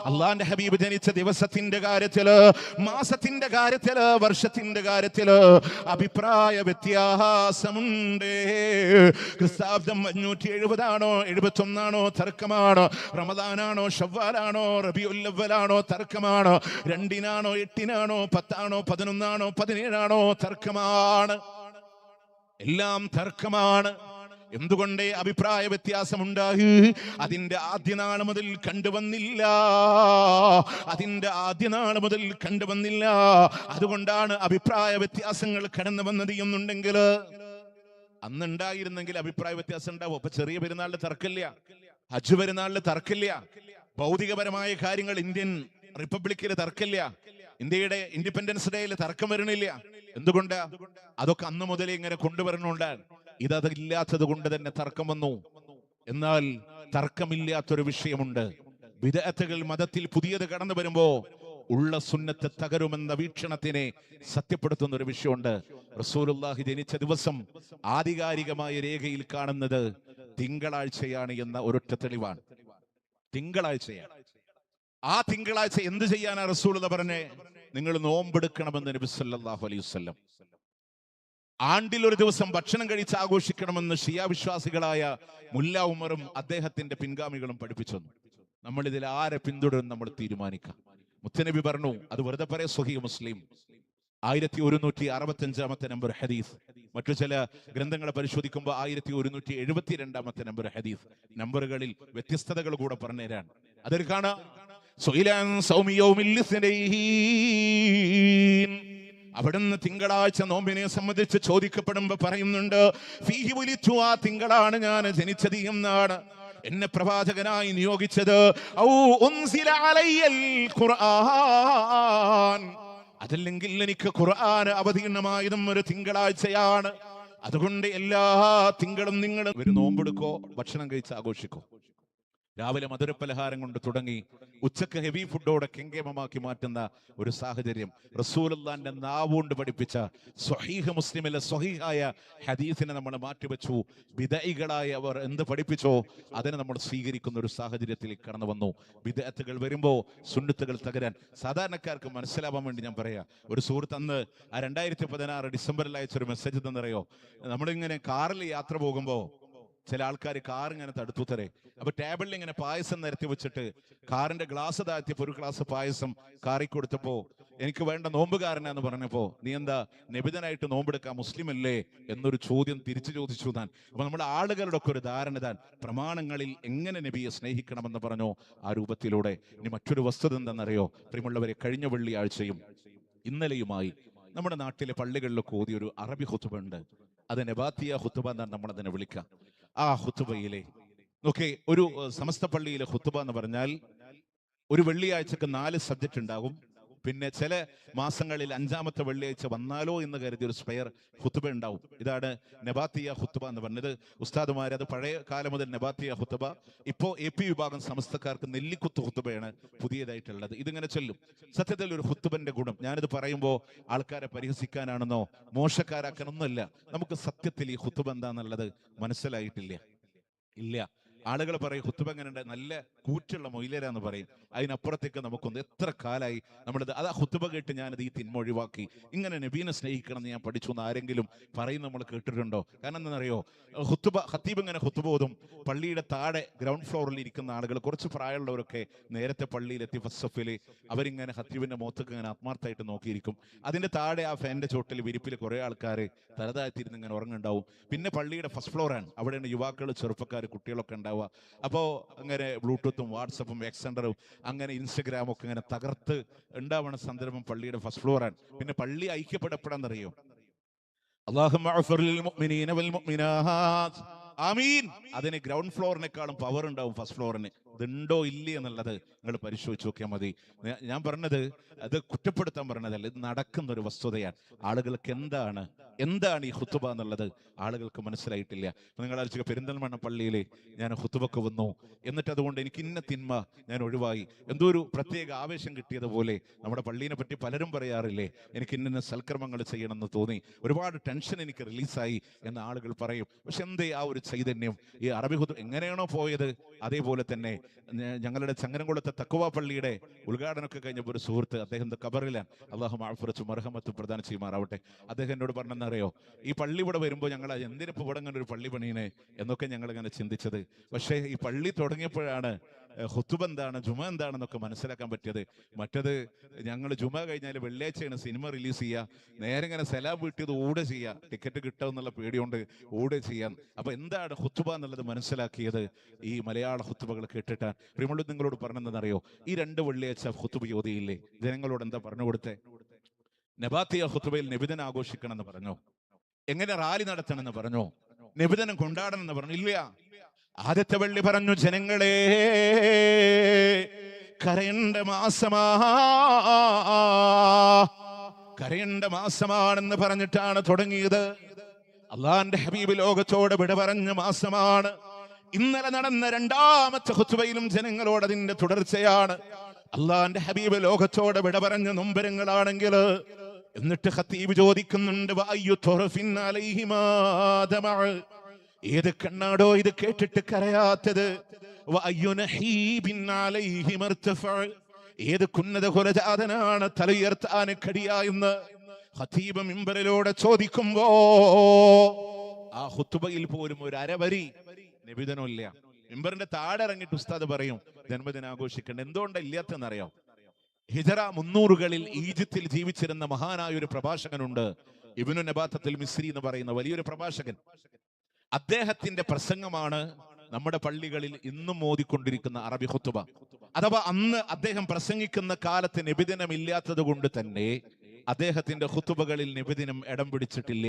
അല്ലാഹുവിന്റെ ഹബീബ് ജനിച്ച ദിവസത്തിന്റെ കാര്യത്തില്, മാസത്തിന്റെ കാര്യത്തില്, വർഷത്തിന്റെ കാര്യത്തില് അഭിപ്രായ വ്യത്യാസമുണ്ട്. ക്രിസ്താബ്ദം 570 ആണോ 71 ആണോ തർക്കമാണ്. റമദാനാണോ ശവ്വാലാണോ റബീഉൽ അവ്വലാണോ തർക്കമാണ്. 2-നാണോ 8-നാണോ 10-ആണോ 11-ആണോ 17-ആണോ തർക്കമാണ്. എല്ലാം തർക്കമാണ്. എന്തുകൊണ്ട് അഭിപ്രായ വ്യത്യാസമുണ്ടായി? അതിന്റെ ആദ്യ നാൾ മുതൽ കണ്ടുവന്നില്ല. അതുകൊണ്ടാണ് അഭിപ്രായ വ്യത്യാസങ്ങൾ കടന്നു വന്നത് എന്നുണ്ടെങ്കിൽ, അന്നുണ്ടായിരുന്നെങ്കിൽ അഭിപ്രായ വ്യത്യാസം ഉണ്ടാവും. അപ്പൊ ചെറിയ പെരുന്നാളിന് തർക്കമില്ല, ഹജ്ജ് പെരുന്നാളിന് തർക്കമില്ല, ഭൗതികപരമായ കാര്യങ്ങൾ ഇന്ത്യൻ റിപ്പബ്ലിക്കില് തർക്കമില്ല, ഇന്ത്യയുടെ ഇൻഡിപെൻഡൻസ് ഡേയിൽ തർക്കം വരണില്ല. എന്തുകൊണ്ട്? അതൊക്കെ അന്ന് മുതലേ ഇങ്ങനെ കൊണ്ടുവരണുണ്ട്. ഇതല്ലാത്തത് കൊണ്ട് തന്നെ തർക്കം വന്നു. എന്നാൽ തർക്കമില്ലാത്തൊരു വിഷയമുണ്ട്. ബിദ്അത്തുകൾ മതത്തിൽ പുതിയത് കടന്നു വരുമ്പോ ഉള്ള സുന്നത്ത് തകരുമെന്ന വീക്ഷണത്തിനെ സത്യപ്പെടുത്തുന്ന ഒരു വിഷയമുണ്ട്. റസൂലുള്ളാഹി ജനിച്ച ദിവസം ആധികാരികമായ രേഖയിൽ കാണുന്നത് തിങ്കളാഴ്ചയാണ് എന്ന ഒരൊറ്റ തെളിവാണ്. തിങ്കളാഴ്ചയാണ്. ആ തിങ്കളാഴ്ച എന്ത് ചെയ്യാനാ റസൂലുള്ളാഹി പറഞ്ഞേ? നിങ്ങൾ നോമ്പെടുക്കണമെന്ന് നബി സല്ലല്ലാഹു അലൈഹി വസല്ലം. ആണ്ടിൽ ഒരു ദിവസം ഭക്ഷണം കഴിച്ച് ആഘോഷിക്കണമെന്ന് ഷിയാ വിശ്വാസികളായ മുല്ല ഉമറും അദ്ദേഹത്തിന്റെ പിൻഗാമികളും പഠിപ്പിച്ചു. നമ്മൾ ഇതിൽ ആരെ പിന്തുടരും നമ്മൾ തീരുമാനിക്കാം. മുത്തനബി പറഞ്ഞു, അത് വെറുതെ പറയാ. സ്വഹീഹ് മുസ്ലിം 1165-ാമത്തെ നമ്പർ ഹദീസ്. മറ്റു ചില ഗ്രന്ഥങ്ങളെ പരിശോധിക്കുമ്പോൾ 1172-ാമത്തെ നമ്പർ ഹദീസ്. നമ്പറുകളിൽ വ്യത്യസ്തതകൾ കൂടെ പറഞ്ഞുതരാൻ അതിൽ കാണാം. അവിടുന്ന് തിങ്കളാഴ്ച നോമ്പിനെ സംബന്ധിച്ച് ചോദിക്കപ്പെടുമ്പോ പറയുന്നുണ്ട്, ആ തിങ്കളാണ് ഞാൻ ജനിച്ചത് എന്നാണ് എന്നെ പ്രവാചകനായി നിയോഗിച്ചത്. അതല്ലെങ്കിൽ എനിക്ക് ഖുർആൻ അവതീർണമായതും ഒരു തിങ്കളാഴ്ചയാണ്. അതുകൊണ്ട് എല്ലാ തിങ്കളും നിങ്ങൾ ഒരു നോമ്പെടുക്കോ, ഭക്ഷണം കഴിച്ച് ആഘോഷിക്കോ. രാവിലെ മധുരപലഹാരം കൊണ്ട് തുടങ്ങി ഉച്ചക്ക് ഹെവി ഫുഡോടെ കെങ്കേമമാക്കി മാറ്റുന്ന ഒരു സാഹചര്യം റസൂലുള്ളാഹിന്റെ നാവുകൊണ്ട് പഠിപ്പിച്ച സ്വഹീഹ് മുസ്ലിമിലെ സ്വഹീഹായ ഹദീസിനെ നമ്മൾ മാറ്റിവെച്ചു. ബിദഈകളായ അവർ എന്ത് പഠിപ്പിച്ചോ അതിനെ നമ്മൾ സ്വീകരിക്കുന്ന ഒരു സാഹചര്യത്തിലേക്ക് കടന്നു വന്നു. ബിദ്അത്തുകൾ വരുമ്പോൾ സുന്നത്തുകൾ തകരാൻ സാധാരണക്കാർക്ക് മനസ്സിലാവാൻ വേണ്ടി ഞാൻ പറയാം. ഒരു സുഹൃത്ത് അന്ന് 2016 ഡിസംബറിൽ അയച്ചൊരു മെസ്സേജ് തന്നറിയോ? നമ്മളിങ്ങനെ കാറിൽ യാത്ര പോകുമ്പോൾ ചില ആൾക്കാർ കാർ ഇങ്ങനെ തടുത്തു തരേ. അപ്പൊ ടേബിളിൽ ഇങ്ങനെ പായസം നിരത്തി വെച്ചിട്ട് കാറിന്റെ ഗ്ലാസ് താഴ്ത്തിയപ്പോ ഒരു ഗ്ലാസ് പായസം കാറി കൊടുത്തപ്പോ എനിക്ക് വേണ്ട നോമ്പുകാരനാന്ന് പറഞ്ഞപ്പോ നീ എന്താ നിബിധനായിട്ട് നോമ്പെടുക്കാൻ മുസ്ലിം അല്ലേ എന്നൊരു ചോദ്യം തിരിച്ചു ചോദിച്ചു താൻ. അപ്പൊ നമ്മുടെ ആളുകളുടെ ഒക്കെ ഒരു ധാരണ താൻ പ്രമാണങ്ങളിൽ എങ്ങനെ നബിയെ സ്നേഹിക്കണമെന്ന് പറഞ്ഞോ ആ രൂപത്തിലൂടെ. ഇനി മറ്റൊരു വസ്തുത എന്താണെന്നറിയോ പ്രിയമുള്ളവരെ, കഴിഞ്ഞ വെള്ളിയാഴ്ചയും ഇന്നലെയുമായി നമ്മുടെ നാട്ടിലെ പള്ളികളിലൊക്കെ ഓതിയൊരു അറബി ഖുതുബ ഉണ്ട്. അത് നബാത്തിയ ഖുതുബ എന്നാണ് നമ്മളതിനെ വിളിക്കുക. ആ ഖുതുബയിലെ നോക്കേ, ഒരു സമസ്ത പള്ളിയിലെ ഖുതുബ എന്ന് പറഞ്ഞാൽ ഒരു വെള്ളിയാഴ്ചക്ക് 4 സബ്ജക്റ്റ് ഉണ്ടാകും. പിന്നെ ചില മാസങ്ങളിൽ 5ാമത്തെ വെള്ളിയാഴ്ച വന്നാലോ എന്ന് കരുതി ഒരു സ്പെയർ ഖുതുബ ഉണ്ടാവും. ഇതാണ് നബാത്തിയ ഖുതുബ എന്ന് പറഞ്ഞത്. ഉസ്താദുമാർ അത് പഴയ കാലം മുതൽ നബാത്തിയ ഖുതുബ, ഇപ്പോൾ AP വിഭാഗം സമസ്തക്കാർക്ക് നെല്ലിക്കുത്ത് ഖുതുബയാണ് പുതിയതായിട്ടുള്ളത്. ഇതിങ്ങനെ ചൊല്ലും. സത്യത്തിൽ ഒരു ഖുതുബന്റെ ഗുണം, ഞാനിത് പറയുമ്പോൾ ആൾക്കാരെ പരിഹസിക്കാനാണെന്നോ മോശക്കാരാക്കാനൊന്നുമല്ല. നമുക്ക് സത്യത്തിൽ ഈ ഖുതുബ എന്താന്നുള്ളത് മനസ്സിലായിട്ടില്ല. ആളുകൾ പറയും ഖുതുബ എങ്ങനെയുണ്ട്, നല്ല കൂറ്റുള്ള മൊയിലേരാന്ന് പറയും. അതിനപ്പുറത്തേക്ക് നമുക്കൊന്ന് എത്ര കാലായി നമ്മളിത് അതാ ഖുതുബ കേട്ട് ഞാനത് ഈ തിന്മ ഒഴിവാക്കി, ഇങ്ങനെ നബീനെ സ്നേഹിക്കണം എന്ന് ഞാൻ പഠിച്ചു എന്ന് ആരെങ്കിലും പറയും നമ്മൾ കേട്ടിട്ടുണ്ടോ? കാരണം എന്താണെന്നറിയോ, ഖത്തീബ് ഇങ്ങനെ ഖുതുബ ഓതും. പള്ളിയുടെ താഴെ ഗ്രൗണ്ട് ഫ്ലോറിൽ ഇരിക്കുന്ന ആളുകൾ, കുറച്ച് പ്രായമുള്ളവരൊക്കെ നേരത്തെ പള്ളിയിലെത്തി ഫസ്സഫില് അവരിങ്ങനെ ഖത്തീബിന്റെ മുഖത്തൊക്കെ ഇങ്ങനെ ആത്മാർത്ഥമായിട്ട് നോക്കിയിരിക്കും. അതിന്റെ താഴെ ആ ഫാനിന്റെ ചോട്ടിൽ വിരിപ്പിൽ കുറെ ആൾക്കാർ തലതാഴ്ത്തിരുന്ന് ഇങ്ങനെ ഉറങ്ങുണ്ടാവും. പിന്നെ പള്ളിയുടെ ഫസ്റ്റ് ഫ്ലോറാണ്, അവിടെയാണ് യുവാക്കൾ, ചെറുപ്പക്കാർ, കുട്ടികളൊക്കെ ഉണ്ടാവുക. അപ്പോൾ അങ്ങനെ ബ്ലൂടൂത്തും വാട്സപ്പും എക്സെൻഡറും അങ്ങനെ ഇൻസ്റ്റഗ്രാമും ഒക്കെ ഇങ്ങനെ തകർത്ത് ഉണ്ടാവണ സന്ദർഭം പള്ളിയുടെ ഫസ്റ്റ് ഫ്ലോറാണ്. പിന്നെ പള്ളി ഐക്യപ്പെടപ്പെടാന്നറിയോ, അല്ലാഹുമ്മ അഗ്ഫിർ ലിൽ മുഅ്മിനീന വൽ മുഅ്മിനാത്ത് ആമീൻ. അതിന് ഗ്രൗണ്ട് ഫ്ലോറിനേക്കാളും പവർ ഉണ്ടാവും ഫസ്റ്റ് ഫ്ലോറിന്. ഇതുണ്ടോ ഇല്ലേ എന്നുള്ളത് നിങ്ങൾ പരിശോധിച്ച് നോക്കിയാൽ മതി. ഞാൻ പറഞ്ഞത് അത് കുറ്റപ്പെടുത്താൻ പറഞ്ഞതല്ല, ഇത് നടക്കുന്ന ഒരു വസ്തുതയാണ്. ആളുകൾക്ക് എന്താണ് ഈ ഖുതുബ എന്നുള്ളത് ആളുകൾക്ക് മനസ്സിലായിട്ടില്ല. നിങ്ങൾ ആലോചിക്കുക, പെരിന്തൽമണ്ണ പള്ളിയിൽ ഞാൻ ഖുതുബക്ക് വന്നു, എന്നിട്ട് അതുകൊണ്ട് എനിക്ക് ഇന്ന തിന്മ ഞാൻ ഒഴിവായി, എന്തോ ഒരു പ്രത്യേക ആവേശം കിട്ടിയതുപോലെ. നമ്മുടെ പള്ളീനെ പറ്റി പലരും പറയാറില്ലേ, എനിക്ക് ഇന്ന സൽക്കർമ്മങ്ങൾ ചെയ്യണമെന്ന് തോന്നി, ഒരുപാട് ടെൻഷൻ എനിക്ക് റിലീസായി എന്ന് ആളുകൾ പറയും. പക്ഷെ എന്തേ ആ ഒരു ചൈതന്യം ഈ അറബി ഖുതുബ എങ്ങനെയാണോ പോയത് അതേപോലെ തന്നെ ഞങ്ങളുടെ ചങ്ങരംകുളത്തെ തഖ്വ പള്ളിയുടെ ഉദ്ഘാടനമൊക്കെ കഴിഞ്ഞപ്പോൾ ഒരു സുഹൃത്ത്, അദ്ദേഹം ഖബറിലാണ്, അല്ലാഹു മഅ്ഫിറത്തും മർഹമത്തും പ്രദാനം ചെയ്യുമാറാവട്ടെ, അദ്ദേഹം എന്നോട് പറഞ്ഞെന്നറിയോ, ഈ പള്ളി ഇവിടെ വരുമ്പോൾ ഞങ്ങൾ എന്തിനിപ്പോൾ ഇവിടെ ഇങ്ങനെ ഒരു പള്ളി പണീനെ എന്നൊക്കെ ഞങ്ങൾ ഇങ്ങനെ ചിന്തിച്ചത്. പക്ഷേ ഈ പള്ളി തുടങ്ങിയപ്പോഴാണ് ഖുതുബ എന്താണ്, ജുമ എന്താണെന്നൊക്കെ മനസ്സിലാക്കാൻ പറ്റിയത്. മറ്റത് ഞങ്ങൾ ജുമ കഴിഞ്ഞാൽ വെള്ളിയാഴ്ചയാണ് സിനിമ റിലീസ് ചെയ്യുക, നേരെ ഇങ്ങനെ സലാം വീട്ടിയത് ഓടെ ചെയ്യുക, ടിക്കറ്റ് കിട്ടുക എന്നുള്ള പേടിയുണ്ട് ഓടെ ചെയ്യാൻ. അപ്പൊ എന്താണ് ഖുതുബ എന്നുള്ളത് മനസ്സിലാക്കിയത് ഈ മലയാള ഖുതുബകൾ കേട്ടിട്ടാണ്. പ്രിയമുള്ള നിങ്ങളോട് പറഞ്ഞെന്നറിയോ, ഈ 2 വെള്ളിയാഴ്ച ഖുതുബ യോതിയില്ലേ, ജനങ്ങളോട് എന്താ പറഞ്ഞു കൊടുത്തേ? നബാത്തിയ ഖുതുബയിൽ നബിദിനം ആഘോഷിക്കണം എന്ന് പറഞ്ഞോ? എങ്ങനെ റാലി നടത്തണം എന്ന് പറഞ്ഞോ? നബിദിനം കൊണ്ടാടണം എന്ന് പറഞ്ഞു? ഇല്ല. ആദ്യത്തെ വെള്ളി പറഞ്ഞു, ജനങ്ങളെ കരയേണ്ട മാസമാണെന്ന് പറഞ്ഞിട്ടാണ് തുടങ്ങിയത്. അള്ളാന്റെ ഹബീബ് ലോകത്തോട് വിട പറഞ്ഞ മാസമാണ്. ഇന്നലെ നടന്ന 2ാമത്തെ ഖുതുബയിലും ജനങ്ങളോട് അതിന്റെ തുടർച്ചയാണ്. അള്ളാന്റെ ഹബീബ് ലോകത്തോട് വിട പറഞ്ഞ നൊമ്പരങ്ങളാണെങ്കിൽ എന്നിട്ട് ഖത്തീബ് ചോദിക്കുന്നുണ്ട്, ഏത് കണ്ണാടോ ഇത് കേട്ടിട്ട് കരയാത്തത്? ഏത് കുന്നത കുലജാതനാണ് തലയുയർത്താൻ കഴിയായെന്ന് ഖതീബ് മിമ്പറിലൂടെ ചോദിക്കുമ്പോ ആ ഖുതുബയിൽ പോലും ഒരു അരവരി നബിദിനമില്ല. മിമ്പറിന്റെ താഴെ ഇറങ്ങിയിട്ട് ഉസ്താദ് പറയും ജന്മദിനം ആഘോഷിക്കേണ്ട. എന്തുകൊണ്ടാണ് ഇല്ലാത്തെന്നറിയാം? ഹിജറ 300കളിൽ ഈജിപ്തിൽ ജീവിച്ചിരുന്ന മഹാനായ ഒരു പ്രഭാഷകനുണ്ട്, ഇബ്നു നബാത്തത്തുൽ മിസ്രി എന്ന് പറയുന്ന വലിയൊരു പ്രഭാഷകൻ. അദ്ദേഹത്തിന്റെ പ്രസംഗമാണ് നമ്മുടെ പള്ളികളിൽ ഇന്നും ഓതിക്കൊണ്ടിരിക്കുന്ന അറബി ഖുതുബ. അഥവാ അന്ന് അദ്ദേഹം പ്രസംഗിക്കുന്ന കാലത്ത് നബിദിനം ഇല്ലാത്തത് കൊണ്ട് തന്നെ അദ്ദേഹത്തിന്റെ ഖുതുബകളിൽ നബിദിനം ഇടം പിടിച്ചിട്ടില്ല.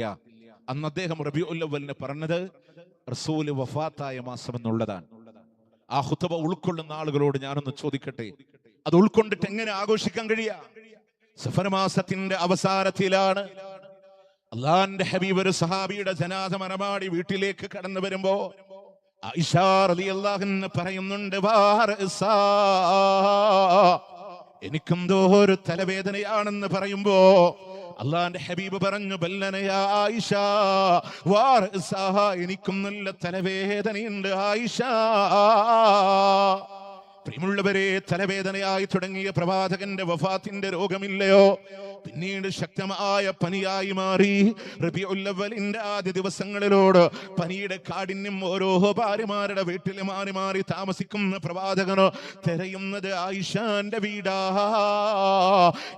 അന്ന് അദ്ദേഹം റബീഉൽ അവ്വലിനെ പറഞ്ഞത് റസൂൽ വഫാത്തായ മാസം എന്നുള്ളതാണ്. ആ ഖുതുബ ഉൾക്കൊള്ളുന്ന ആളുകളോട് ഞാനൊന്ന് ചോദിക്കട്ടെ, അത് ഉൾക്കൊണ്ടിട്ട് എങ്ങനെ ആഘോഷിക്കാൻ കഴിയാ? സഫർ മാസത്തിന്റെ അവസാനത്തിലാണ് അള്ളാന്റെ ഹബീബ് ഒരു സഹാബിയുടെ ജനാസ മറമാടി വീട്ടിലേക്ക് കടന്നു വരുമ്പോ ആയിഷ റളിയല്ലാഹു അൻഹ പറയുന്നുണ്ട്, എനിക്കെന്തോ ഒരു തലവേദനയാണെന്ന് പറയുമ്പോ അള്ളാന്റെ ഹബീബ് പറഞ്ഞു, ബല്ലനയാ ആയിഷ എനിക്കും നല്ല തലവേദനയുണ്ട് ആയിഷ. പ്രിയമുള്ളവരെ, തലവേദനയായി തുടങ്ങിയ പ്രവാചകന്റെ വഫാത്തിന്റെ രോഗമില്ലയോ, പിന്നീട് ശക്തമായ പനിയായി മാറി. റബീഉൽ അവ്വലിന്റെ ആദ്യ ദിവസങ്ങളിലോട് പനിയുടെ കാഠിന്യം ഓരോ ഭാര്യമാരുടെ വീട്ടിൽ മാറി മാറി താമസിക്കുന്ന പ്രവാചകന് തിരയുന്നത് ആയിഷാന്റെ വീടാ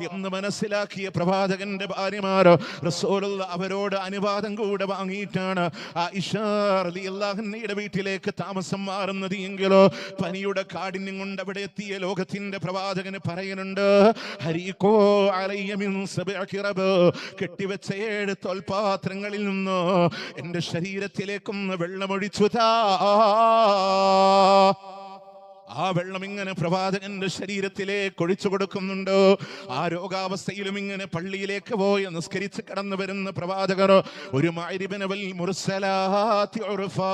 എന്ന് മനസ്സിലാക്കിയ പ്രവാചകന്റെ ഭാര്യമാർ റസൂലുള്ള അവരോട് അനുവാദം കൂടെ വാങ്ങിയിട്ടാണ് ആയിഷ റളിയല്ലാഹു അൻഹയുടെ വീട്ടിലേക്ക് താമസം മാറുന്നത് എങ്കിലോ പനിയുടെ കാഠിന്യം കൊണ്ട് അവിടെ എത്തിയ ലോകത്തിന്റെ പ്രവാചകന് പറയുന്നുണ്ട്, ഹരീഖോ അലയ്യ മിൻ സബഇ റബ്, കെട്ടിവെച്ച 7 തോൽപാത്രങ്ങളിൽ നിന്ന് എന്റെ ശരീരത്തിലേക്കൊന്ന് വെള്ളമൊഴിച്ചു താ. ആ വെള്ളം ഇങ്ങനെ പ്രവാചകന്റെ ശരീരത്തിലേക്ക് ഒഴിച്ചു കൊടുക്കുന്നുണ്ട്. ആ രോഗാവസ്ഥയിലും ഇങ്ങനെ പള്ളിയിലേക്ക് പോയി നിസ്കരിച്ച് കടന്നു വരുന്ന പ്രവാചകർ ഒരു മഅരിബനവൽ മുർസലാത്തി ഉർഫാ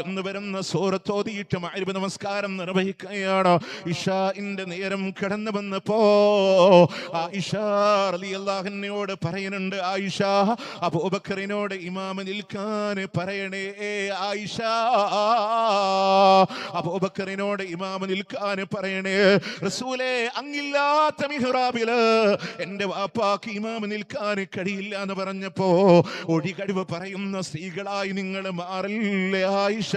എന്ന് വരുന്ന സൂറത്ത് ഓതിയിട്ട് മഅരിബ് നമസ്കാരം നിർവഹിക്കുകയാണ്. ഇശാഇന്റെ നേരം കടന്നു വന്നപ്പോ ആയിഷ റളിയല്ലാഹു അൻഹയോട് പറയുന്നുണ്ട്, ആയിഷ അബൂബക്കറിനോട് ഇമാമ നിൽക്കാൻ പറയണേ. ആയിഷ അബൂബക്കർ ഇമാമ നിൽക്കാൻ പറയണേ. റസൂലേ, അങ്ങില്ലാത്ത മിഹ്റാബില് എന്റെ വാപ്പാക്ക് ഇമാമ നിൽക്കാൻ കഴിയില്ല എന്ന് പറഞ്ഞപ്പോ ഒഴികഴിവ് പറയുന്ന സ്ത്രീകളായി നിങ്ങൾ മാറില്ലേ ആയിഷ?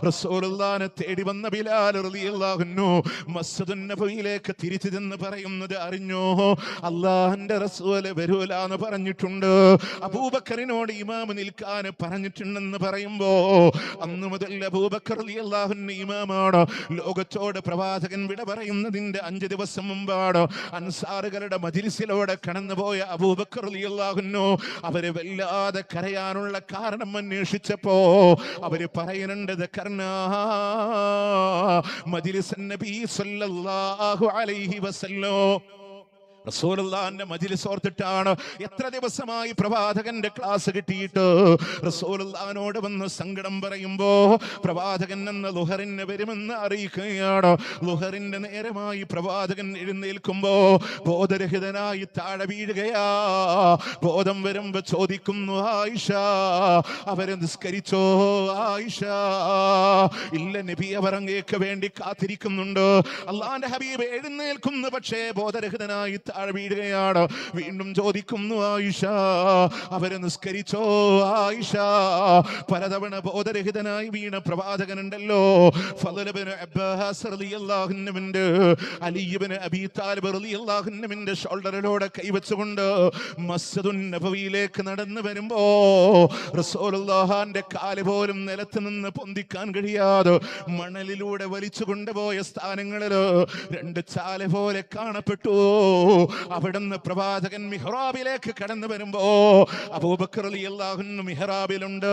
റസൂലുള്ളാഹിനെ തേടി വന്ന ബിലാൽ റളിയല്ലാഹു അൻഹു മസ്ജിദുൻ നബവിയിലേക്ക് തിരിച്ചു ചെന്ന് പറയുന്നത് അറിഞ്ഞോ? അല്ലാഹുവിന്റെ റസൂൽ വരൂല എന്ന് പറഞ്ഞിട്ടുണ്ട്, അബൂബക്കറിനോട് ഇമാമ നിൽക്കാൻ പറഞ്ഞിട്ടുണ്ടെന്ന് പറയുമ്പോ അന്ന് മുതൽ അബൂബക്കർ റളിയല്ലാഹു ഇമാമാണ്. ലോകത്തോട് പ്രവാചകൻ വിട പറയുന്നതിന്റെ 5 ദിവസം മുമ്പാണ് അൻസാറുകളുടെ മജ്ലിസിലൂടെ കടന്നുപോയ അബൂബക്കർ റളിയല്ലാഹു അൻഹു അവരെ വല്ലാതെ കരയാനുള്ള കാരണം അന്വേഷിച്ചപ്പോ അവര് പറയുന്നുണ്ട്, ദക്കർനാ മജ്ലിസ് നബി സല്ലല്ലാഹു അലൈഹി വസല്ലം. റസൂലുള്ളാഹിന്റെ മജ്ലിസ് ഓർത്തിട്ടാണ്. എത്ര ദിവസമായി പ്രവാചകന്റെ ക്ലാസ് കിട്ടിയിട്ട് റസൂലുള്ളാഹിനോട് വന്ന് സങ്കടം പറയുമ്പോ പ്രവാചകൻ എന്ന ളുഹറിന് വരുമെന്ന് അറിയിക്കുകയാണ്. ളുഹറിന്റെ നേരമായി പ്രവാചകൻ എഴുന്നേൽക്കുമ്പോ ബോധരഹിതനായി താഴെ വീഴുകയാ. ബോധം വരുമ്പോ ചോദിക്കുന്നു, ആയിഷ അവരെ നിസ്കരിച്ചോ? ആയിഷ, ഇല്ല നബി, അവർ അങ്ങേക്ക് വേണ്ടി കാത്തിരിക്കുന്നുണ്ട്. അള്ളാന്റെ ഹബീബ് എഴുന്നേൽക്കുന്നു, പക്ഷേ ബോധരഹിതനായി താഴെ വീഴുകയാണ്. വീണ്ടും ചോദിക്കുന്നു, ആയിഷ അവരെ നിസ്കരിച്ചോ? ആയിഷ, പലതവണ ബോധരഹിതനായി വീണ പ്രവാചകനുണ്ടല്ലോ, ഫളൽ ഇബ്നു അബ്ബാസ് റളിയല്ലാഹു അൻഹുവിന്റെ അലി ഇബ്നു അബീ താലിബ് റളിയല്ലാഹു അൻഹുവിന്റെ ഷോൾഡറിലൂടെ കൈവച്ചുകൊണ്ട് മസ്ജിദുൻ നബവിയിലേക്ക് നടന്നു വരുമ്പോ റസൂലുള്ളാഹിന്റെ കാല് പോലും നിലത്ത് നിന്ന് പൊന്തിക്കാൻ കഴിയാതെ മണലിലൂടെ വലിച്ചു കൊണ്ടുപോയ സ്ഥാനങ്ങളിൽ 2 ചാല പോലെ കാണപ്പെട്ടു. അവിടുന്ന് പ്രവാചകൻ മിഹ്റാബിലേക്ക് കടന്നു വരുമ്പോ അബൂബക്കർ റളിയല്ലാഹു അൻഹു മിഹ്റാബിലുണ്ട്.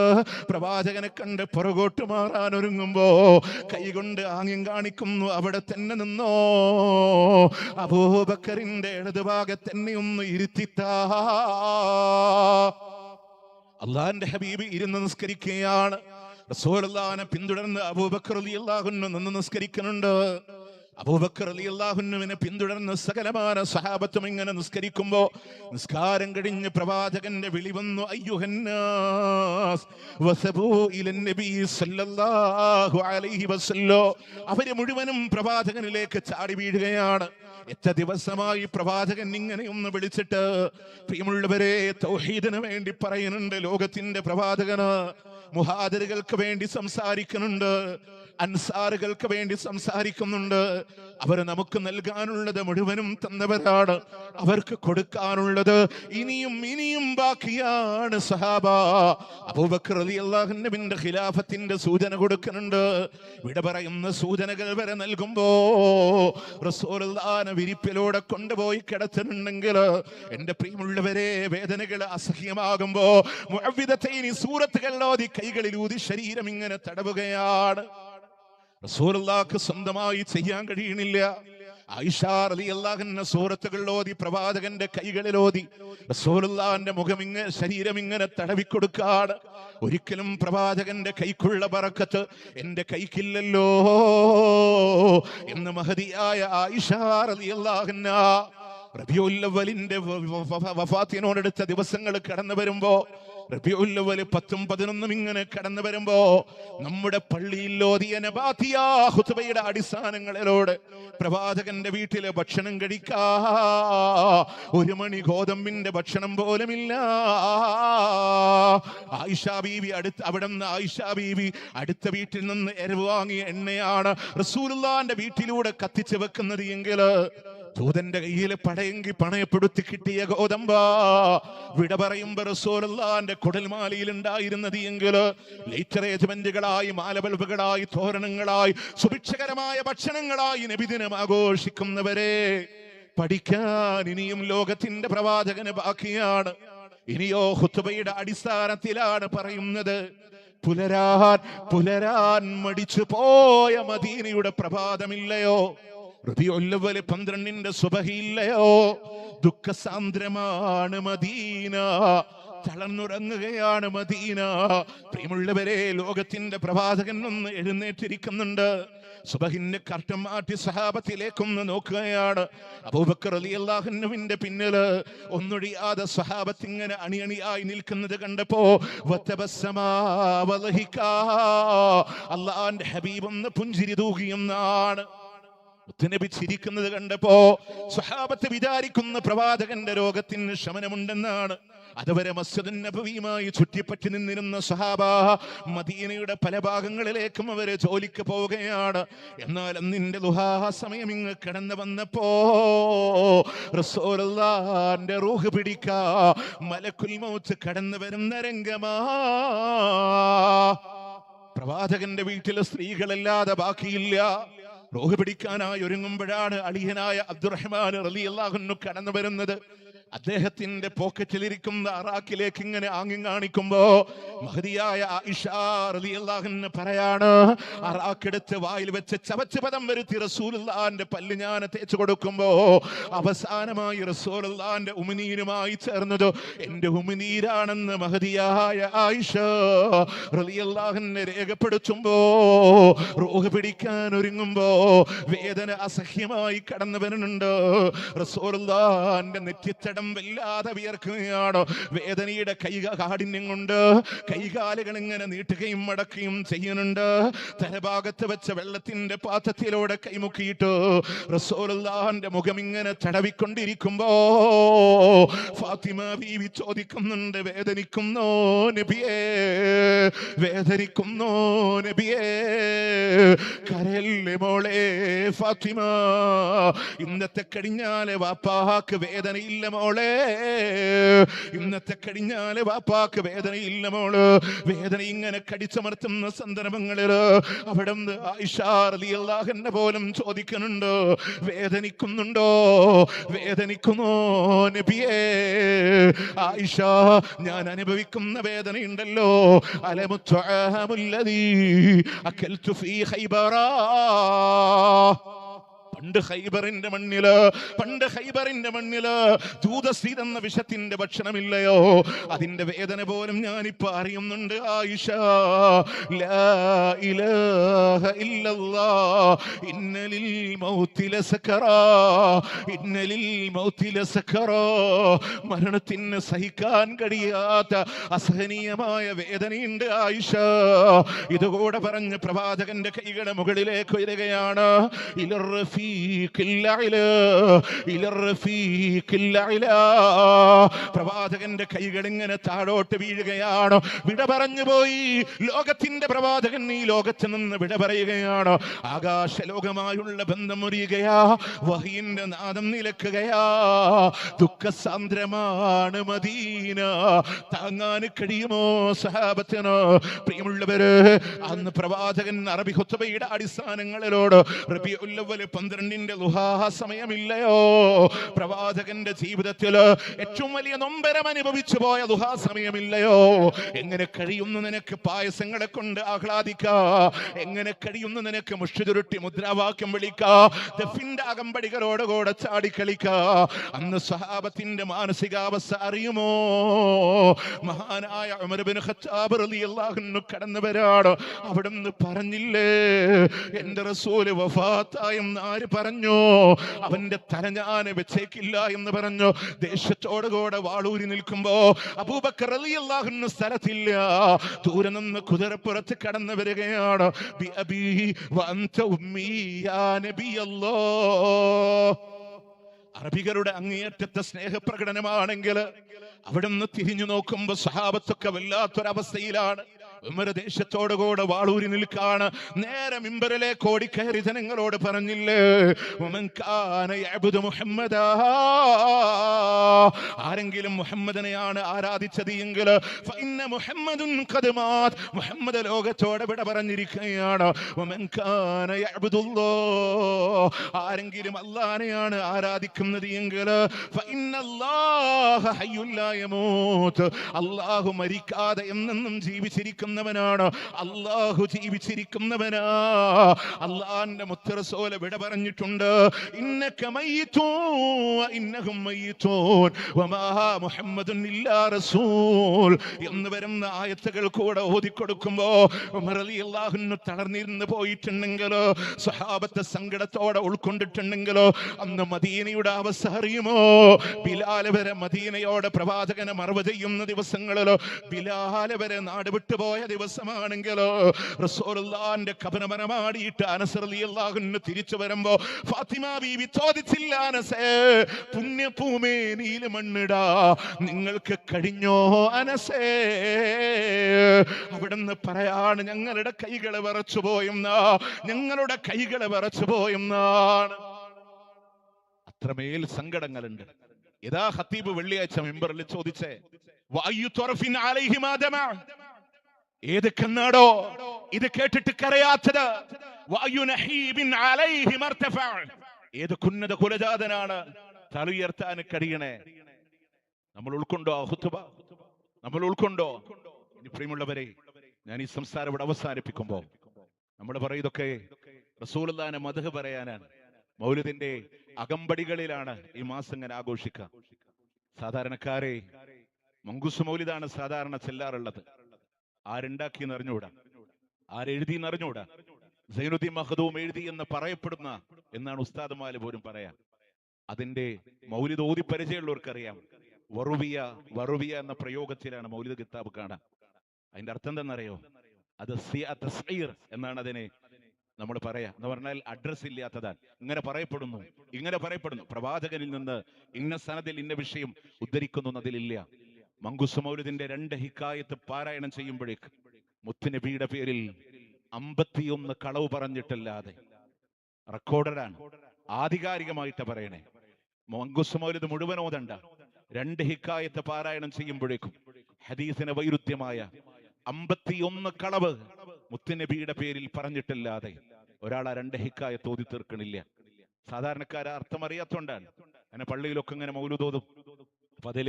പ്രവാചകനെ കണ്ട് പുറകോട്ട് മാറാൻ ഒരുങ്ങുമ്പോ കൈകൊണ്ട് ആംഗ്യം കാണിക്കുന്നു, അവിടെ തന്നെ നിന്നോ. അബൂബക്കറിന്റെ ഇടതുഭാഗത്ത് തന്നെ ഒന്ന് ഇരുത്തിത്താ. അള്ളാന്റെ ഹബീബ് ഇരുന്ന് നിസ്കരിക്കുകയാണ്. റസൂലുള്ളാഹിനെ പിന്തുടർന്ന് അബൂബക്കർ റളിയല്ലാഹു അൻഹു നിന്ന് നിസ്കരിക്കുന്നുണ്ട്. അബൂബക്കർ റളിയല്ലാഹു അൻഹുവിനെ പിന്തുടർന്ന് സകലമാന സഹാബത്തും ഇങ്ങനെ നിസ്കരിക്കുമ്പോ നിസ്കാരം കഴിഞ്ഞ് പ്രവാചകന്റെ വിളി വന്നു, അയ്യുഹന്നാസ് വസബൂ ഇലൻ നബി സല്ലല്ലാഹു അലൈഹി വസല്ലം. അവര് മുഴുവനും പ്രവാചകനിലേക്ക് ചാടി വീഴുകയാണ്. എത്ര ദിവസമായി പ്രവാചകൻ ഇങ്ങനെ ഒന്ന് വിളിച്ചിട്ട്. പ്രിയമുള്ളവരെ, തൗഹീദിന് വേണ്ടി പറയുന്നുണ്ട് ലോകത്തിന്റെ പ്രവാചകന്. മുഹാജിറുകൾക്ക് വേണ്ടി സംസാരിക്കുന്നുണ്ട്, അൻസാറുകൾക്ക് വേണ്ടി സംസാരിക്കുന്നുണ്ട്. അവർ നമുക്ക് നൽകാനുള്ളത് മുഴുവനും തന്നവരാണ്. അവർക്ക് കൊടുക്കാനുള്ളത് ഇനിയും ഇനിയും ബാക്കിയാണ്. സഹാബ അബൂബക്കർ റളിയല്ലാഹു അൻഹുവിന്റെ ഖിലാഫത്തിന്റെ സൂചന കൊടുക്കുന്നുണ്ട്. വിട പറയുന്ന സൂചനകൾ വരെ നൽകുമ്പോ റസൂലുള്ളാഹിനെ വിരിപ്പിലൂടെ കൊണ്ടുപോയി കിടത്തുന്നുണ്ടെങ്കിൽ എന്റെ പ്രിയമുള്ളവരെ, വേദനകൾ അസഹ്യമാകുമ്പോ മുഅവ്വിദതൈനി സൂറത്തുകൾ ഓതി കൈകളിലൂതി ശരീരം ഇങ്ങനെ തടവുകയാണ്. റസൂലുള്ളാഹിക്ക് സ്വന്തമായി ചെയ്യാൻ കഴിയണില്ല. ആയിഷ റളിയല്ലാഹു അൻഹ സൂറത്തുകൾ ഓതി പ്രവാചകന്റെ കൈകളിലോതി റസൂലുള്ളാഹിന്റെ മുഖം ഇങ്ങനെ ശരീരം ഇങ്ങനെ തടവിക്കൊടുക്കാണ്. ഒരിക്കലും പ്രവാചകന്റെ കൈക്കുള്ള ബറക്കത്ത് എന്റെ കൈക്കില്ലല്ലോ എന്ന് മഹദിയായ ആയിഷ റളിയല്ലാഹു അൻഹ റബീഉൽ അവ്വലിന്റെ വഫാത്തിനോടടുത്ത ദിവസങ്ങൾ കടന്നു വരുമ്പോ റബീഉൽ അവ്വൽ 10ഉം 11ഉം ഇങ്ങനെ കടന്നു വരുമ്പോ നമ്മുടെ പള്ളിയിൽ ഓതിയ നബാത്തിയ ഖുതുബയുടെ അടിസ്ഥാനങ്ങളിലൂടെ പ്രവാചകന്റെ വീട്ടിലെ ഭക്ഷണം കഴിക്കാ 1 മണി ഗോതമ്പിന്റെ ഭക്ഷണം പോലുമില്ല. ആയിഷ ബീവി അടുത്ത വീട്ടിൽ നിന്ന് എരിവ് വാങ്ങിയ എണ്ണയാണ് റസൂലുള്ളാന്റെ വീട്ടിലൂടെ കത്തിച്ചു വെക്കുന്നത് എങ്കിൽ ദൂതന്റെ കയ്യിൽ പടയെങ്കി പണയപ്പെടുത്തി കിട്ടിയ ഗോതമ്പ വിട പറയുമ്പോ റസൂലുള്ളാന്റെ കുടൽമാലയിൽ ഉണ്ടായിരുന്നത് എങ്കിൽ ലൈറ്റ് അറേഞ്ച്മെന്റുകളായി, മാലബൾബുകളായി, തോരണങ്ങളായി, സുഭിക്ഷകരമായ ഭക്ഷണങ്ങളായി നബിദിനം ആഘോഷിക്കുന്നവരെ പഠിക്കാൻ ഇനിയും ലോകത്തിന്റെ പ്രവാചകന് ബാക്കിയാണ്. ഇനിയോ ഖുതുബയുടെ അടിസ്ഥാനത്തിലാണ് പറയുന്നത്. പുലരാൻ മടിച്ചു പോയ മദീനയുടെ പ്രഭാതമില്ലയോ? റബീഉൽ അവ്വൽ 12ന്റെ സുബഹിയില്ലയോ? ദുഃഖസാന്ദ്രമാണ് മദീന, തളർന്നുറങ്ങുകയാണ് മദീന. പ്രിയമുള്ളവരെ, ലോകത്തിന്റെ പ്രവാചകൻ ഒന്ന് എഴുന്നേറ്റിരിക്കുന്നുണ്ട്. സുബഹിന്റെ കർട്ടൻ മാറ്റി സഹാബത്തിലേക്കൊന്ന് നോക്കുകയാണ്. അബൂബക്കർ റളിയല്ലാഹു അൻഹുവിന്റെ പിന്നില് ഒന്നൊഴിയാതെ സഹാബത്ത് ഇങ്ങനെ അണിയണിയായി നിൽക്കുന്നത് കണ്ടപ്പോ അല്ലാഹുവിന്റെ ഹബീബ് ഒന്ന് പുഞ്ചിരി തൂകിയെന്നാണ്. നബി ചിരിക്കുന്നത് കണ്ടപ്പോ സ്വഹാബത്ത് വിചാരിക്കുന്ന പ്രവാചകന്റെ രോഗത്തിന് ശമനമുണ്ടെന്നാണ്. അതുവരെ മസ്ജിദുൻ നബവിയുമായി ചുറ്റിപ്പറ്റി നിന്നിരുന്ന സ്വഹാബ മദീനയുടെ പല ഭാഗങ്ങളിലേക്കും അവര് ജോലിക്ക് പോവുകയാണ്. എന്നാൽ അന്നിന്റെ ദുഹാ സമയം ഇങ്ങ് കടന്നു വന്നപ്പോ റസൂലുള്ളാഹിന്റെ റൂഹ് പിടിക്കാ മലക്കുൽ മൗത്ത് കടന്നു വരുന്ന രംഗമാ. പ്രവാചകന്റെ വീട്ടിലെ സ്ത്രീകളല്ലാതെ ബാക്കിയില്ല. റൂഹ് പിടിക്കാനായി ഒരുങ്ങുമ്പോഴാണ് അളിയനായ അബ്ദുറഹ്മാൻ റളിയല്ലാഹു അൻഹു കടന്നു വരുന്നത്. അദ്ദേഹത്തിന്റെ പോക്കറ്റിലിരിക്കുന്ന അറാക്കിലേക്ക് ഇങ്ങനെ ആംഗ്യം കാണിക്കുമ്പോ മഹദിയായ ആയിഷ റളിയല്ലാഹു അൻഹ പറയാണ്, അറാക്കെടുത്ത് വായിൽ വെച്ച് ചവച്ച് പദം വരുത്തി റസൂലുള്ളാഹിന്റെ പല്ല് ഞാൻ തേച്ചു കൊടുക്കുമ്പോ അവസാനമായി റസൂലുള്ളാഹിന്റെ ഉമിനീരുമായി ചേർന്നത് എന്റെ ഉമിനീരാണെന്ന് മഹദിയായ ആയിഷ റളിയല്ലാഹു അൻഹ രേഖപ്പെടുത്തുമ്പോ റൂഹ് പിടിക്കാൻ ഒരുങ്ങുമ്പോ വേദന അസഹ്യമായി കടന്നു വരുന്നുണ്ട്. റസൂലുള്ളാഹിന്റെ നെറ്റിത്തടം വല്ലാതെ വിയർക്കുകയാണ്. വേദനയുടെ കാഠിന്യം കൊണ്ട് കൈകാലുകൾ ഇങ്ങനെ നീട്ടുകയും മടക്കുകയും ചെയ്യുന്നുണ്ട്. തലഭാഗത്ത് വെച്ച വെള്ളത്തിന്റെ പാത്രത്തിലൂടെ കൈമുക്കിയിട്ട് റസൂലുള്ളാഹിന്റെ മുഖം ഇങ്ങനെ തടവിക്കൊണ്ടിരിക്കുമ്പോ ഫാത്തിമ ബീവി ചോദിക്കുന്നുണ്ട്, വേദനിക്കുന്നോ നബിയേ? വേദനിക്കുന്നോ നബിയേ? കരയല്ലേ മോളെ ഫാത്തിമ, ഇന്നത്തെ കഴിഞ്ഞാല് വാപ്പാക്ക് വേദനയില്ല മോളെ, ഇന്നത്തെ കഴിഞ്ഞാല് വാപ്പാക്ക് വേദനയില്ല മോള്. വേദന ഇങ്ങനെ കടിച്ചമർത്തുന്ന സന്ദർഭങ്ങളിൽ അവിടെ ആയിഷ റളിയല്ലാഹു അൻഹ പോലും ചോദിക്കുന്നുണ്ട്, വേദനിക്കുന്നുണ്ടോ? വേദനിക്കുന്നോ നബിയേ? ആയിഷ, ഞാൻ അനുഭവിക്കുന്ന വേദനയുണ്ടല്ലോ. അലമുത്തഅമുല്ലദീ അകൽതു ഫീ ഖൈബറ. പണ്ട് ഖൈബറിന്റെ മണ്ണില് ദൂതസീർ എന്ന വിഷത്തിന്റെ ഭക്ഷണമില്ലയോ? അതിന്റെ വേദന പോലും ഞാനിപ്പോ അറിയുന്നുണ്ട് ആയിഷ. ലാ ഇലാഹ ഇല്ലല്ലാഹ് ഇന്നലിൽ മൗതി ലസകറാ, ഇന്നലിൽ മൗതി ലസകറാ. മരണത്തിന് സഹിക്കാൻ കഴിയാത്ത അസഹനീയമായ വേദനയുണ്ട് ആയിഷ. ഇതുകൂടെ പറഞ്ഞ് പ്രവാചകന്റെ കൈകളുടെ മുകളിലേക്ക് ഉയരുകയാണ്. പ്രവാചകന്റെ കൈകൾ ഇങ്ങനെ താഴോട്ട് വീഴുകയാണ്. വിട പറഞ്ഞു പോയി ലോകത്തിന്റെ പ്രവാചകൻ ഈ ലോകത്ത് നിന്ന് വിട പറയുകയാണ്. ആകാശ ലോകമായുള്ള ബന്ധം മുറിയുകയാ, വഹിയിന്റെ നാദം നിലക്കുകയാ. ദുഃഖസാന്ദ്രമാണ് മദീന. താങ്ങാൻ കഴിയുമോ സഹാബത്തിന്? പ്രിയമുള്ളവര്, അന്ന് പ്രവാചകൻ അറബി ഖുത്ബയുടെ അടിസ്ഥാനങ്ങളിലോട് റബീഉൽ അവ്വൽ 12ന്റെ ദുഹാ സമയമില്ലയോ? പ്രവാചകന്റെ ജീവിതത്തിൽ ഏറ്റവും വലിയ നൊമ്പരം അനുഭവിച്ചു പോയ ദുഹാ സമയമില്ലയോ? എങ്ങനെ കഴിയുന്നു നിനക്ക് പായസങ്ങളെ കൊണ്ട് ആഹ്ലാദിക്കാ? എങ്ങനെ കഴിയുന്നു നിനക്ക് മുഷ്ടിചുരുട്ടി മുദ്രാവാക്യം വിളിക്കാ? ദഫിന്റെ അകമ്പടികളോട് കൂടെ ചാടിക്കളിക്കാ? അന്ന് സഹാബത്തിന്റെ മാനസികാവസ്ഥ അറിയുമോ? മഹാനായ ഉമർ ഇബ്നു ഖത്താബ് റളിയല്ലാഹു അൻഹു കടന്നുവരാണ്. അവിടുന്ന് പറഞ്ഞില്ലേ, എന്റെ റസൂല് വഫാത്തായെന്ന് ആര് പറഞ്ഞു, അവന്റെ തല ഞാൻ വെച്ചേക്കില്ല എന്ന് പറഞ്ഞു. ദേശത്തോടുകൂടെ വാളൂരി നിൽക്കുമ്പോ അബൂബക്കർ റളിയല്ലാഹു അൻഹു സ്ഥലത്തില്ല. ദൂരെ നിന്ന് കുതിരപ്പുറത്ത് കടന്നു വരികയാണ്. ബി അബീ വഅൻത ഉമ്മീ യാ നബിയല്ലാഹ്. അറബികളുടെ അങ്ങേയറ്റത്തെ സ്നേഹപ്രകടനമാണെങ്കിൽ അവിടുന്ന് തിരിഞ്ഞു നോക്കുമ്പോ സഹാബത്തൊക്കെ വല്ലാത്തൊരവസ്ഥയിലാണ്. ഉമർ ദേശത്തോടുകൂടെ വാളൂരി നിൽക്കാണ്. നേരെ മിമ്പറിലേക്ക് ഓടിക്കയറി ജനങ്ങളോട് പറഞ്ഞില്ലേ, വമൻ കാന യഅ്ബുദു മുഹമ്മദാ, ആരെങ്കിലും മുഹമ്മദിനെയാണ് ആരാധിച്ചത് എങ്കിൽ ഫഇന്ന മുഹമ്മദുൻ ഖദ് മാത്, മുഹമ്മദ് ലോകത്തോട് വിട പറഞ്ഞിരിക്കുകയാണ്. വമൻ കാന യഅ്ബുദുല്ലാഹ്, ആരെങ്കിലും അല്ലാഹനെയാണ് ആരാധിക്കുന്നത് എങ്കിൽ ഫഇന്നല്ലാഹ ഹയ്യുൻ ലാ യമൂത്, അല്ലാഹു മരിക്കാതെ എന്നെന്നും ജീവിച്ചിരിക്കുന്നവനാണ്. അല്ലാഹു ജീവിച്ചിരിക്കുന്നവനാ. അല്ലാഹുവിന്റെ മുത്ത് റസൂൽ വിട പറഞ്ഞിട്ടുണ്ട്, ഇന്നക മയ്യിതൂൻ വ ഇന്നഹും മയ്യിതൂൻ വമാ മുഹമ്മദുൻ ഇല്ലാ റസൂൽ എന്ന് വരുന്ന ആയത്തുകൾ കൂടെ ഓതിക്കൊടുക്കുമ്പോ ഉമർ റളിയല്ലാഹു അൻഹു തളർന്നിരുന്ന് പോയിട്ടുണ്ടെങ്കിലോ, സഹാബത്തെ സങ്കടത്തോടെ ഉൾക്കൊണ്ടിട്ടുണ്ടെങ്കിലോ, അന്ന് മദീനയുടെ അവസ്ഥ അറിയുമോ? ബിലാൽ വരെ മദീനയോട് പ്രവാചകനെ മറവ് ചെയ്യുന്ന ദിവസങ്ങളിലോ, ബിലാൽ വരെ നാട് വിട്ടുപോയ ദിവസമാണെങ്കിലോ, റസൂലുള്ളാഹിന്റെ ഖബർ മറമാടിയിട്ട് അനസ് റളിയല്ലാഹു അൻഹു തിരിച്ചു വരുമ്പോ ഫാത്തിമ ബീവി ചോദിച്ചില്ല, അനസേ പുണ്യഭൂമി നീല മണ്ണിടാ നിങ്ങൾക്ക് കഴിഞ്ഞോ അനസേ? അവിടുന്ന് പറയാണ്, ഞങ്ങളുടെ കൈകളെ വിറച്ചു പോയെന്നാ, ഞങ്ങളുടെ കൈകളെ വിറച്ചു പോയെന്നാണ്. അത്രമേൽ സങ്കടങ്ങളുണ്ട്. യഥാ ഖത്തീബ് വെള്ളിയാഴ്ച മിമ്പറിൽ ചോദിച്ചേ, വഅയ്യു ത്വറഫിൻ അലൈഹി മാ ദമഅ, ഏത് കണ്ണാടോ ഇത് കേട്ടിട്ട് കരയാത്തത്? വഅയ്യു നഹീബിൻ അലൈഹി മർതഫഅ, ഏത് കുന്നത കുലജാതനാണ് തല ഉയർത്താൻ കഴിയണേ? നമ്മൾ ഉൾക്കൊണ്ടോ ആ ഖുതുബ? നമ്മൾ ഉൾക്കൊണ്ടോ? ഇനി പ്രിയമുള്ളവരെ, ഞാൻ ഈ സംസാരം ഇവിടെ അവസാനിപ്പിക്കുമ്പോ നമ്മൾ പറയുന്നതൊക്കെ റസൂലുള്ളാഹിനെ മദ്ഹ് പറയാനാണ്. മൗലിദിന്റെ അകമ്പടികളിലാണ് ഈ മാസം ഇങ്ങനെ ആഘോഷിക്കുക. സാധാരണക്കാരെ മങ്കൂസ് മൗലിദാണ് സാധാരണ ചെല്ലാറുള്ളത്. ആരുണ്ടാക്കിയെന്ന് അറിഞ്ഞൂടാ, ആരെഴുതിയെന്ന് അറിഞ്ഞൂടാ. സൈനുദ്ദീൻ മഖ്ദൂം എഴുതി എന്ന് പറയപ്പെടുന്ന എന്നാണ് ഉസ്താദുമാര് പോലും പറയാ. അതിന്റെ മൗലിദ് ഓതി പരിചയമുള്ളവർക്കറിയാം. വറുവിയ എന്ന പ്രയോഗത്തിലാണ് മൗലിദ് കിതാബ് കാണാം. അതിന്റെ അർത്ഥം എന്താണെന്നറിയോ? അത് തസ്ഈർ എന്നാണ് അതിനെ നമ്മൾ പറയാ. എന്ന് പറഞ്ഞാൽ അഡ്രസ് ഇല്ലാത്തതാണ്. ഇങ്ങനെ പറയപ്പെടുന്നു പ്രവാചകനിൽ നിന്ന് ഇന്ന സനദിൽ ഇന്ന വിഷയം ഉദ്ധരിക്കുന്നു അതിലില്ല. മങ്കൂസ് മൗലിദിന്റെ 2 ഹിക്കായത്ത് പാരായണം ചെയ്യുമ്പോഴേക്ക് മുത്തുനബിയുടെ പേരിൽ 51 കളവ് പറഞ്ഞിട്ടല്ലാതെ റെക്കോർഡഡാണ്, ആധികാരികമായിട്ട് പറയണേ. മങ്കൂസ് മൗലിദ് മുഴുവൻ ഓതണ്ട, 2 ഹിക്കായത്ത് പാരായണം ചെയ്യുമ്പോഴേക്കും ഹദീസിന് വൈരുദ്ധ്യമായ 51 കളവ് മുത്തുനബിയുടെ പേരിൽ പറഞ്ഞിട്ടല്ലാതെ ഒരാൾ ആ 2 ഹിക്കായത്ത് ഓതി തീർക്കണില്ല. സാധാരണക്കാരെ അർത്ഥം അറിയാത്തോണ്ടാണ്. അങ്ങനെ പള്ളിയിലൊക്കെ ഇങ്ങനെ മൗലൂദ് ഓതും. അപ്പൊ അതിൽ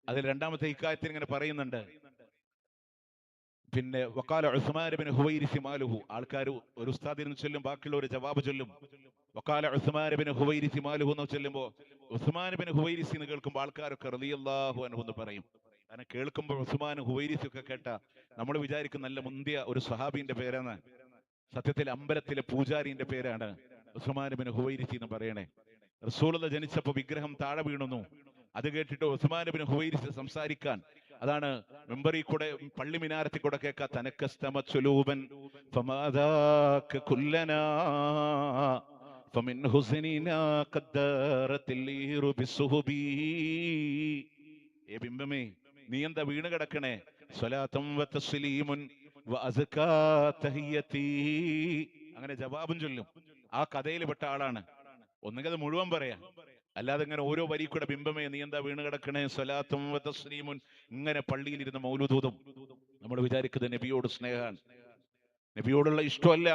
2ാമത്തെ ഹിക്കായത്തിൽ ഇങ്ങനെ പറയുന്നുണ്ട്, പിന്നെ വഖാല ഉസ്മാൻ ഇബ്നു ഹുവൈരിസ് മാലുഹു, ആൾക്കാർ ഒരു ഉസ്താദിന് ചൊല്ലും, ബാക്കിയുള്ളവർ ജവാബ് ചൊല്ലും. വഖാല ഉസ്മാൻ ഇബ്നു ഹുവൈരിസ് മാലുഹു എന്ന് ചൊല്ലുമ്പോൾ ഉസ്മാൻ ഇബ്നു ഹുവൈരിസ് എന്ന് കേൾക്കുമ്പോൾ ആൾക്കാരൊക്കെ റളിയല്ലാഹു അൻഹു എന്ന് പറയും. കാരണം കേൾക്കുമ്പോൾ ഉസ്മാൻ ഹുവൈരിസ് ഒക്കെ കേട്ട നമ്മൾ വിചാരിക്കും നല്ല മുന്തിയ ഒരു സ്വഹാബിന്റെ പേരാണ്. സത്യത്തിൽ അമ്പലത്തിലെ പൂജാരിന്റെ പേരാണ് ഉസ്മാൻ ഇബ്നു ഹുവൈരിസ് എന്ന് പറയണേ. റസൂലുള്ളാഹി ജനിച്ചപ്പോൾ വിഗ്രഹം താഴെ വീണു. അത് കേട്ടിട്ട് ഉസ്മാൻ ഇബ്നു ഹുവൈരിസ് സംസാരിക്കാൻ, അതാണ് മെമ്പറിൽ കൂടെ പള്ളി മിനാരത്തിൽ കൂടെ കേൾക്കാ, തനക്കസ്തമച്ചുലൂബൻ ഫമാദാക കുല്ലനാ ഫമിൻ ഹുസ്നിനാ ഖദ്ദറത്തിൽ ലീറു ബിസുഹബി. ഏ ബിംബമേ, നീ എന്താ വീണ് കിടക്കണേ? സ്വലാത്തും വതസ്ലീമുൻ വഅസ്കാ തഹിയതി, അങ്ങനെ ജവാബും ചൊല്ലും. ആ കഥയിൽ പെട്ട ആളാണ്. ഒന്നുകിൽ അത് മുഴുവൻ പറയാം, അല്ലാതെ ഇങ്ങനെ ഓരോ വരി കൂടെ ബിംബമേ നീ എന്താ വീണ് കിടക്കണേ സ്വലാത്തും വതസ്ലീമുൻ ഇങ്ങനെ പള്ളിയിലിരുന്ന് മൗലൂദൂതും. നമ്മൾ വിചാരിക്കുന്നത് നബിയോട് സ്നേഹമാണ്, നബിയോടുള്ള ഇഷ്ടമല്ല.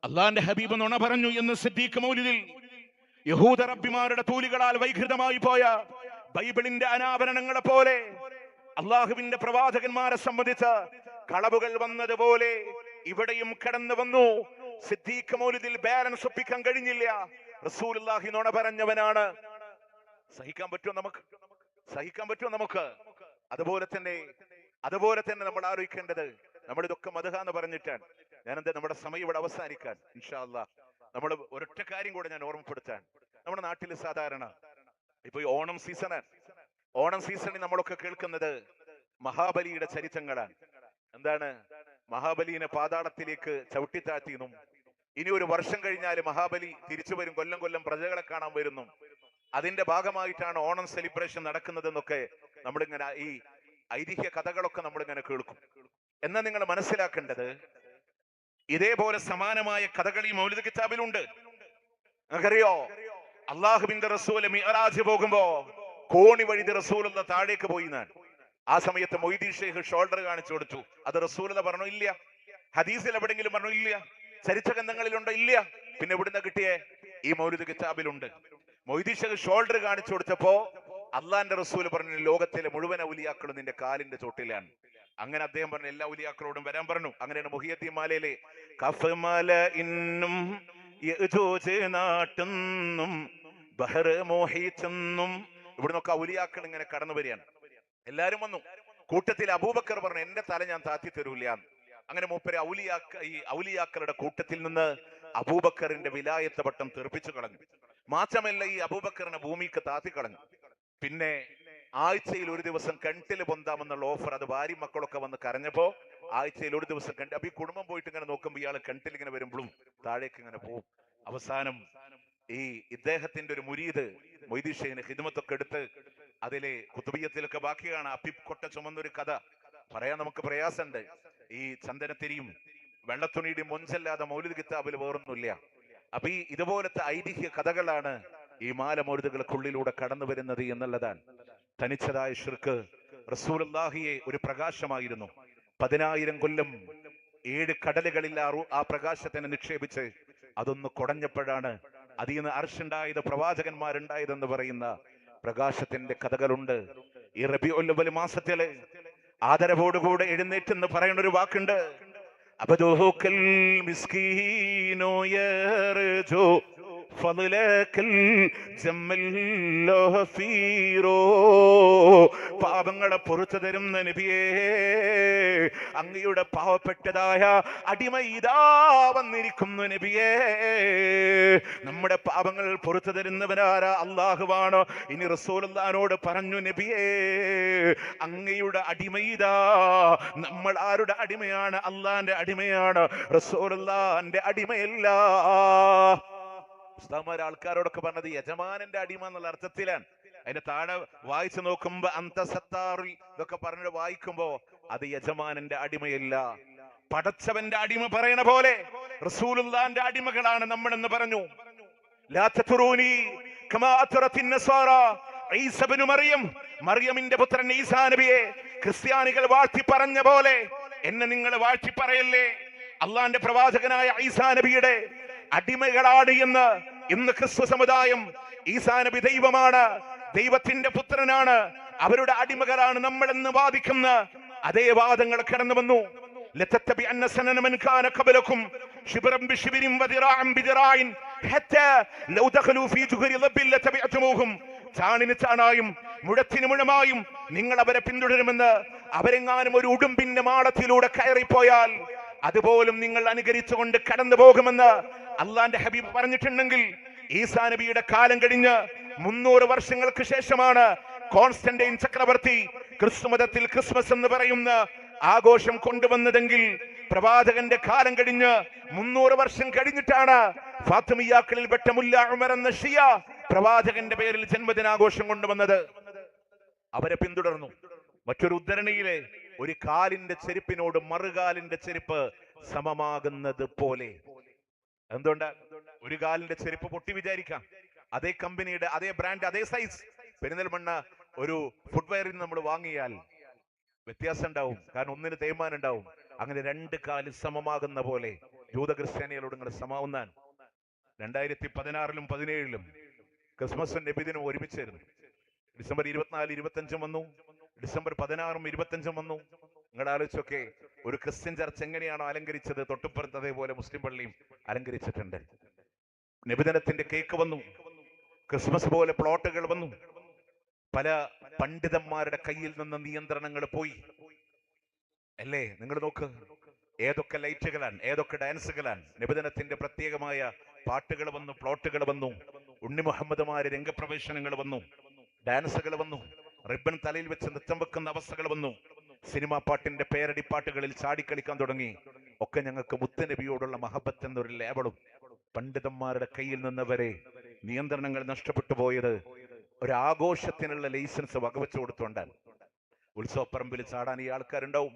അള്ളാന്റെ ഹബീബ് നുണ പറഞ്ഞു എന്ന് സിദ്ദീഖ് മൗലിദിൽ യഹൂദ റബ്ബിമാരുടെ തൂലികളാൽ വൈകൃതമായി പോയ ബൈബിളിന്റെ അനാവരണങ്ങളെ പോലെ അള്ളാഹുവിന്റെ പ്രവാചകന്മാരെ സംബന്ധിച്ച് കളവുകൾ വന്നതുപോലെ ഇവിടെയും കടന്നു വന്നു. സിദ്ദീഖ് മൗലിദിൽ ബാലൻസ് ഒപ്പിക്കാൻ കഴിഞ്ഞില്ല. റസൂലുള്ളാഹി നുണ പറഞ്ഞവനാണ്. സഹിക്കാൻ പറ്റുമോ നമുക്ക്? അതുപോലെ തന്നെ നമ്മൾ ആലോചിക്കേണ്ടത്, നമ്മൾ ഇതൊക്കെ മദ്ഹ എന്ന് പറഞ്ഞിട്ടാണ്. ഞാനെന്താ നമ്മുടെ സമയം ഇവിടെ അവസാനിക്കാൻ ഇൻഷാ അല്ലാഹ് നമ്മൾ ഒരൊറ്റ കാര്യം കൂടെ ഞാൻ ഓർമ്മപ്പെടുത്താൻ, നമ്മുടെ നാട്ടിൽ സാധാരണ ഇപ്പൊ ഈ ഓണം സീസണിൽ നമ്മളൊക്കെ കേൾക്കുന്നത് മഹാബലിയുടെ ചരിത്രങ്ങളാണ്. എന്താണ്? മഹാബലിനെ പാതാളത്തിലേക്ക് ചവിട്ടിത്താഴ്ത്തിയെന്നും ഇനി ഒരു വർഷം കഴിഞ്ഞാൽ മഹാബലി തിരിച്ചു വരും, കൊല്ലം കൊല്ലം പ്രജകളെ കാണാൻ വരുന്നു, അതിന്റെ ഭാഗമായിട്ടാണ് ഓണം സെലിബ്രേഷൻ നടക്കുന്നതെന്നൊക്കെ നമ്മളിങ്ങനെ ഈ ഐതിഹ്യ കഥകളൊക്കെ നമ്മളിങ്ങനെ കേൾക്കും. എന്നാൽ നിങ്ങൾ മനസ്സിലാക്കേണ്ടത്, ഇതേപോലെ സമാനമായ കഥകൾ ഈ മൗലിദ് കിതാബിലുണ്ട്. നിങ്ങൾക്കറിയോ, അള്ളാഹുവിന്റെ റസൂല് മിഅ്റാജ് പോകുമ്പോ കോണി വഴുതി റസൂലുള്ള താഴേക്ക് പോയി എന്നാണ്. ആ സമയത്ത് മൊയ്തീൻ ഷെയ്ഖ് ഷോൾഡർ കാണിച്ചു കൊടുത്തു. അത് റസൂലുള്ള പറഞ്ഞു? ഇല്ല. ഹദീസിൽ എവിടെങ്കിലും പറഞ്ഞു? ഇല്ല. ചരിത്ര ഗ്രന്ഥങ്ങളിലുണ്ടോ? ഇല്ല. പിന്നെ എവിടുന്ന കിട്ടിയേ? ഈ മൗലിദ് കിതാബിലുണ്ട്. മൊയ്തീൻ ഷെയ്ഖ് ഷോൾഡർ കാണിച്ചു കൊടുത്തപ്പോ അള്ളാന്റെ റസൂല് പറഞ്ഞു, ലോകത്തിലെ മുഴുവൻ ഔലിയാക്കളും നിന്റെ കാലിന്റെ ചോട്ടിലാണ്. അങ്ങനെ അദ്ദേഹം പറഞ്ഞു, എല്ലാ ഔലിയാക്കളോടും വരാൻ പറഞ്ഞു. അങ്ങനെയാണ് മുഹിയദ്ദീൻ മാലയിലെ കഫ്മല ഇന്നും നാട്ടുന്നും ബഹർ മോഹിച്ചെന്നും ഇവിടുന്നൊക്കെ ഔലിയാക്കൾ ഇങ്ങനെ കടന്നു വരികയാണ്. എല്ലാരും വന്നു. കൂട്ടത്തിൽ അബൂബക്കർ പറഞ്ഞു, എന്റെ തല ഞാൻ താത്തി തരൂല. അങ്ങനെ മൂപ്പര് ഈ ഔലിയാക്കളുടെ കൂട്ടത്തിൽ നിന്ന് അബൂബക്കറിന്റെ വിലായത്ത് പട്ടം തെറിപ്പിച്ചു കളഞ്ഞു. മാത്രമല്ല, ഈ അബൂബക്കറിനെ ഭൂമിക്ക് താത്തി കളഞ്ഞു. പിന്നെ ആഴ്ചയിൽ ഒരു ദിവസം കണ്ടില് പൊന്താമെന്നുള്ള ഓഫർ, അത് ഭാര്യ മക്കളൊക്കെ വന്ന് കരഞ്ഞപ്പോ ആഴ്ചയിൽ ഒരു ദിവസം കണ്ട്. അപ്പൊ ഈ കുടുംബം പോയിട്ട് ഇങ്ങനെ നോക്കുമ്പോ ഇയാള് കണ്ടിൽ ഇങ്ങനെ വരുമ്പോഴും താഴേക്ക് ഇങ്ങനെ പോവും. അവസാനം ഈ ഇദ്ദേഹത്തിന്റെ ഒരു മുരീദ് മൊയ്തീൻ ഷെയ്ഖിന് ഖിദ്മത്തൊക്കെ എടുത്ത് അതിലെ കുതുബിയത്തിലൊക്കെ ബാക്കിയാണ് അപ്പിപ് കൊട്ട ചുമന്നൊരു കഥ പറയാൻ നമുക്ക് പ്രയാസമുണ്ട്. ഈ ചന്ദനത്തിരിയും വെള്ളത്തുണിയുടെയും മൊഞ്ചല്ലാതെ മൗലിദ് കിതാബിൽ വേറൊന്നുമില്ല. അപ്പൊ ഈ ഇതുപോലത്തെ ഐതിഹ്യ കഥകളാണ് ഈ മാല മൗലിദുകൾക്കുള്ളിലൂടെ കടന്നു വരുന്നത് എന്നുള്ളതാണ്. തനിച്ചതായ ശിർക്ക് റസൂലുള്ളാഹിയെ ഒരു പ്രകാശമായിരുന്നു. 10,000 കൊല്ലം 7 കടലുകളിൽ ആ പ്രകാശത്തിനെ നിക്ഷേപിച്ച് അതൊന്ന് കുടഞ്ഞപ്പോഴാണ് അതിൽ നിന്ന് അർശുണ്ടായത്, പ്രവാചകന്മാരുണ്ടായതെന്ന് പറയുന്ന പ്രകാശത്തിന്റെ കഥകളുണ്ട്. ഈ റബീഉൽ അവ്വൽ മാസത്തില് ആദരവോടുകൂടെ എഴുന്നേറ്റെന്ന് പറയുന്ന ഒരു വാക്കുണ്ട്. അബദുഹുക്കൽ മിസ്കീനോ യർജു ഫളലകൽ ജമ്മല്ലഹഫീറോ. പാപങ്ങളെ പുറത്തു തരുന്ന നബിയേ, അങ്ങയുടെ പാവപ്പെട്ടതായ അടിമ ഇതാ വന്നിരിക്കുന്നു നബിയേ. നമ്മുടെ പാപങ്ങൾ പുറത്തു തരുന്നവനാരാ? അല്ലാഹുവാണ്. ഇനി റസൂലുള്ളാഹിനോട് പറഞ്ഞു, നബിയേ, അങ്ങയുടെ അടിമ ഇതാ. നമ്മൾ ആരുടെ അടിമയാണ്? അള്ളാന്റെ അടിമയാണ്, റസൂലുള്ളാഹിന്റെ അടിമയല്ല. ഉസ്താദ്മാർ ആൾക്കാരോടൊക്കെ പറഞ്ഞത് യജമാനന്റെ അടിമ എന്നുള്ള അർത്ഥത്തിലാണ്. അതിന്റെ താഴെ വായിച്ചു നോക്കുമ്പോ അന്തസത്താറിൽ ഇതൊക്കെ പറഞ്ഞിട്ട് വായിക്കുമ്പോ അത് യജമാനന്റെ അടിമയല്ല, പടച്ചവന്റെ അടിമ പറയണ പോലെ റസൂലുള്ളാഹിന്റെ അടിമകളാണ് നമ്മളെന്ന് പറഞ്ഞു. ലാ തത്റൂനി കമാ അത്റത്തിൻ നസാറ ഈസ ഇബ്നു മറിയം, മറിയമിന്റെ പുത്രൻ ഈസാ നബിയെ ക്രിസ്ത്യാനികൾ വാഴ്ത്തി പറഞ്ഞ പോലെ എന്നെ നിങ്ങൾ വാഴ്ത്തി പറയല്ലേ. അള്ളാന്റെ പ്രവാചകനായ ഈസാ നബിയുടെ അടിമകളാണ് എന്ന് ഇന്ന് ക്രിസ്തു സമുദായം. ഈസാ നബി ദൈവമാണ്, ദൈവത്തിന്റെ പുത്രനാണ്, അവരുടെ അടിമകളാണ് നമ്മളെന്ന് വാദിക്കുന്ന അതേ വാദങ്ങൾ കടന്നു വന്നു. ചാണിന് ചാണായും മുഴത്തിന് മുഴമായും നിങ്ങൾ അവരെ പിന്തുടരുമെന്ന്. അവരെങ്ങാനും ഒരു ഉടുമ്പിന്റെ മാളത്തിലൂടെ കയറിപ്പോയാൽ അതുപോലും നിങ്ങൾ അനുകരിച്ചുകൊണ്ട് കടന്നു പോകുമെന്ന് അള്ളാന്റെ ഹബീബ് പറഞ്ഞിട്ടുണ്ടെങ്കിൽ, ഈസാ നബിയുടെ കാലം കഴിഞ്ഞ് 300 വർഷങ്ങൾക്ക് ശേഷമാണ് കോൺസ്റ്റന്റൈൻ ചക്രവർത്തി ക്രിസ്തുമതത്തിൽ ക്രിസ്മസ് എന്ന് പറയുന്ന ആഘോഷം കൊണ്ടുവന്നതെങ്കിൽ, പ്രവാചകന്റെ കാലം കഴിഞ്ഞ് 300 വർഷം കഴിഞ്ഞിട്ടാണ് ഫാത്തിമിയാക്കളിൽ പെട്ട മുല്ല ഉമർ എന്ന ഷിയ പ്രവാചകന്റെ പേരിൽ ജന്മദിനാഘോഷം കൊണ്ടുവന്നത്. അവരെ പിന്തുടർന്നു. മറ്റൊരു ഉദ്ധരണിയിലെ ഒരു കാലിന്റെ ചെരുപ്പിനോട് മറുകാലിന്റെ ചെരുപ്പ് സമമാകുന്നത് പോലെ. എന്തുകൊണ്ട്? ഒരു കാലിന്റെ ചെരുപ്പ് പൊട്ടി വിചാരിക്കാം, അതേ കമ്പനിയുടെ അതേ ബ്രാൻഡ് അതേ സൈസ് പെരിന്തൽമണ്ണ ഒരു ഫുട്വെയറിൽ നമ്മൾ വാങ്ങിയാൽ വ്യത്യാസം ഉണ്ടാവും, കാരണം ഒന്നിന് തേയ്മാനം ഉണ്ടാവും. അങ്ങനെ 2 കാല് സമമാകുന്ന പോലെ ജൂത ക്രിസ്ത്യാനികളോട് നിങ്ങൾ സമാവുന്നാൻ. 2016-ലും 2017-ലും ക്രിസ്മസും നബിദിനും ഒരുമിച്ചായിരുന്നു. ഡിസംബർ 24, 25 വന്നു, ഡിസംബർ 16-ഉം 25-ഉം വന്നു. നിങ്ങൾ ആലോചിച്ചൊക്കെ ഒരു ക്രിസ്ത്യൻ ചർച്ച് എങ്ങനെയാണോ അലങ്കരിച്ചത്, തൊട്ടുപ്പുറത്ത് അതേപോലെ മുസ്ലിം പള്ളിയും അലങ്കരിച്ചിട്ടുണ്ട്. നബിദിനത്തിന്റെ കേക്ക് വന്നു, ക്രിസ്മസ് പോലെ പ്ലോട്ടുകൾ വന്നു. പല പണ്ഡിതന്മാരുടെ കയ്യിൽ നിന്ന് നിയന്ത്രണങ്ങൾ പോയി അല്ലേ? നിങ്ങൾ നോക്ക്, ഏതൊക്കെ ലൈറ്റുകളാണ്, ഏതൊക്കെ ഡാൻസുകളാണ്. നബിദിനത്തിന്റെ പ്രത്യേകമായ പാട്ടുകൾ വന്നു, പ്ലോട്ടുകൾ വന്നു, ഉണ്ണി മുഹമ്മദ്മാര് രംഗപ്രവേശനങ്ങൾ വന്നു, ഡാൻസുകൾ വന്നു, റിബൺ തലയിൽ വെച്ച് നൃത്തം വെക്കുന്ന അവസ്ഥകൾ വന്നു, സിനിമാ പാട്ടിന്റെ പേരടി പാട്ടുകളിൽ ചാടിക്കളിക്കാൻ തുടങ്ങി. ഒക്കെ ഞങ്ങൾക്ക് മുത്തനബിയോടുള്ള മഹബത്ത് എന്നൊരു ലേബളും പണ്ഡിതന്മാരുടെ കയ്യിൽ നിന്നവരെ നിയന്ത്രണങ്ങൾ നഷ്ടപ്പെട്ടു പോയത് ഒരു ആഘോഷത്തിനുള്ള ലൈസൻസ് വകവെച്ചു കൊടുത്തോണ്ടാണ്. ഉത്സവപ്പറമ്പിൽ ചാടാൻ ഈ ആൾക്കാരുണ്ടാവും,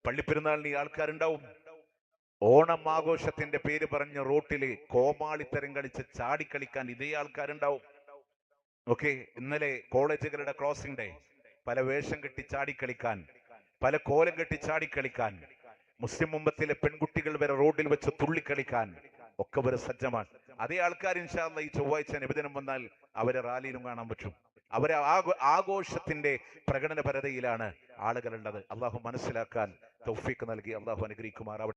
പള്ളിപ്പെരുന്നാളിന് ഈ ആൾക്കാരുണ്ടാവും, ഓണം ആഘോഷത്തിന്റെ പേര് പറഞ്ഞ് റോട്ടില് കോമാളിത്തരം കളിച്ച് ചാടിക്കളിക്കാൻ ഇതേ ആൾക്കാരുണ്ടാവും. ഓക്കെ, ഇന്നലെ കോളേജുകളുടെ ക്ലോസിംഗ് ഡേ, പല വേഷം കെട്ടി ചാടിക്കളിക്കാൻ, പല കോലം കെട്ടി ചാടിക്കളിക്കാൻ, മുസ്ലിം ഉമ്മത്തിലെ പെൺകുട്ടികൾ വരെ റോഡിൽ വെച്ച് തുള്ളിക്കളിക്കാൻ ഒക്കെ ഒരു സജ്ജമാണ്. അതേ ആൾക്കാർ ഇൻഷാ അല്ലാഹ് ഈ ചൊവ്വാഴ്ച നബിദിനം വന്നാൽ അവരെ റാലിയിലും കാണാൻ പറ്റും. അവരെ ആഘോഷത്തിന്റെ പ്രകടന പരതയിലാണ് ആളുകളുള്ളത്. അള്ളാഹു മനസ്സിലാക്കാൻ തൗഫീഖ് നൽകി അള്ളാഹു അനുഗ്രഹിക്കുമാറാവട്ടെ.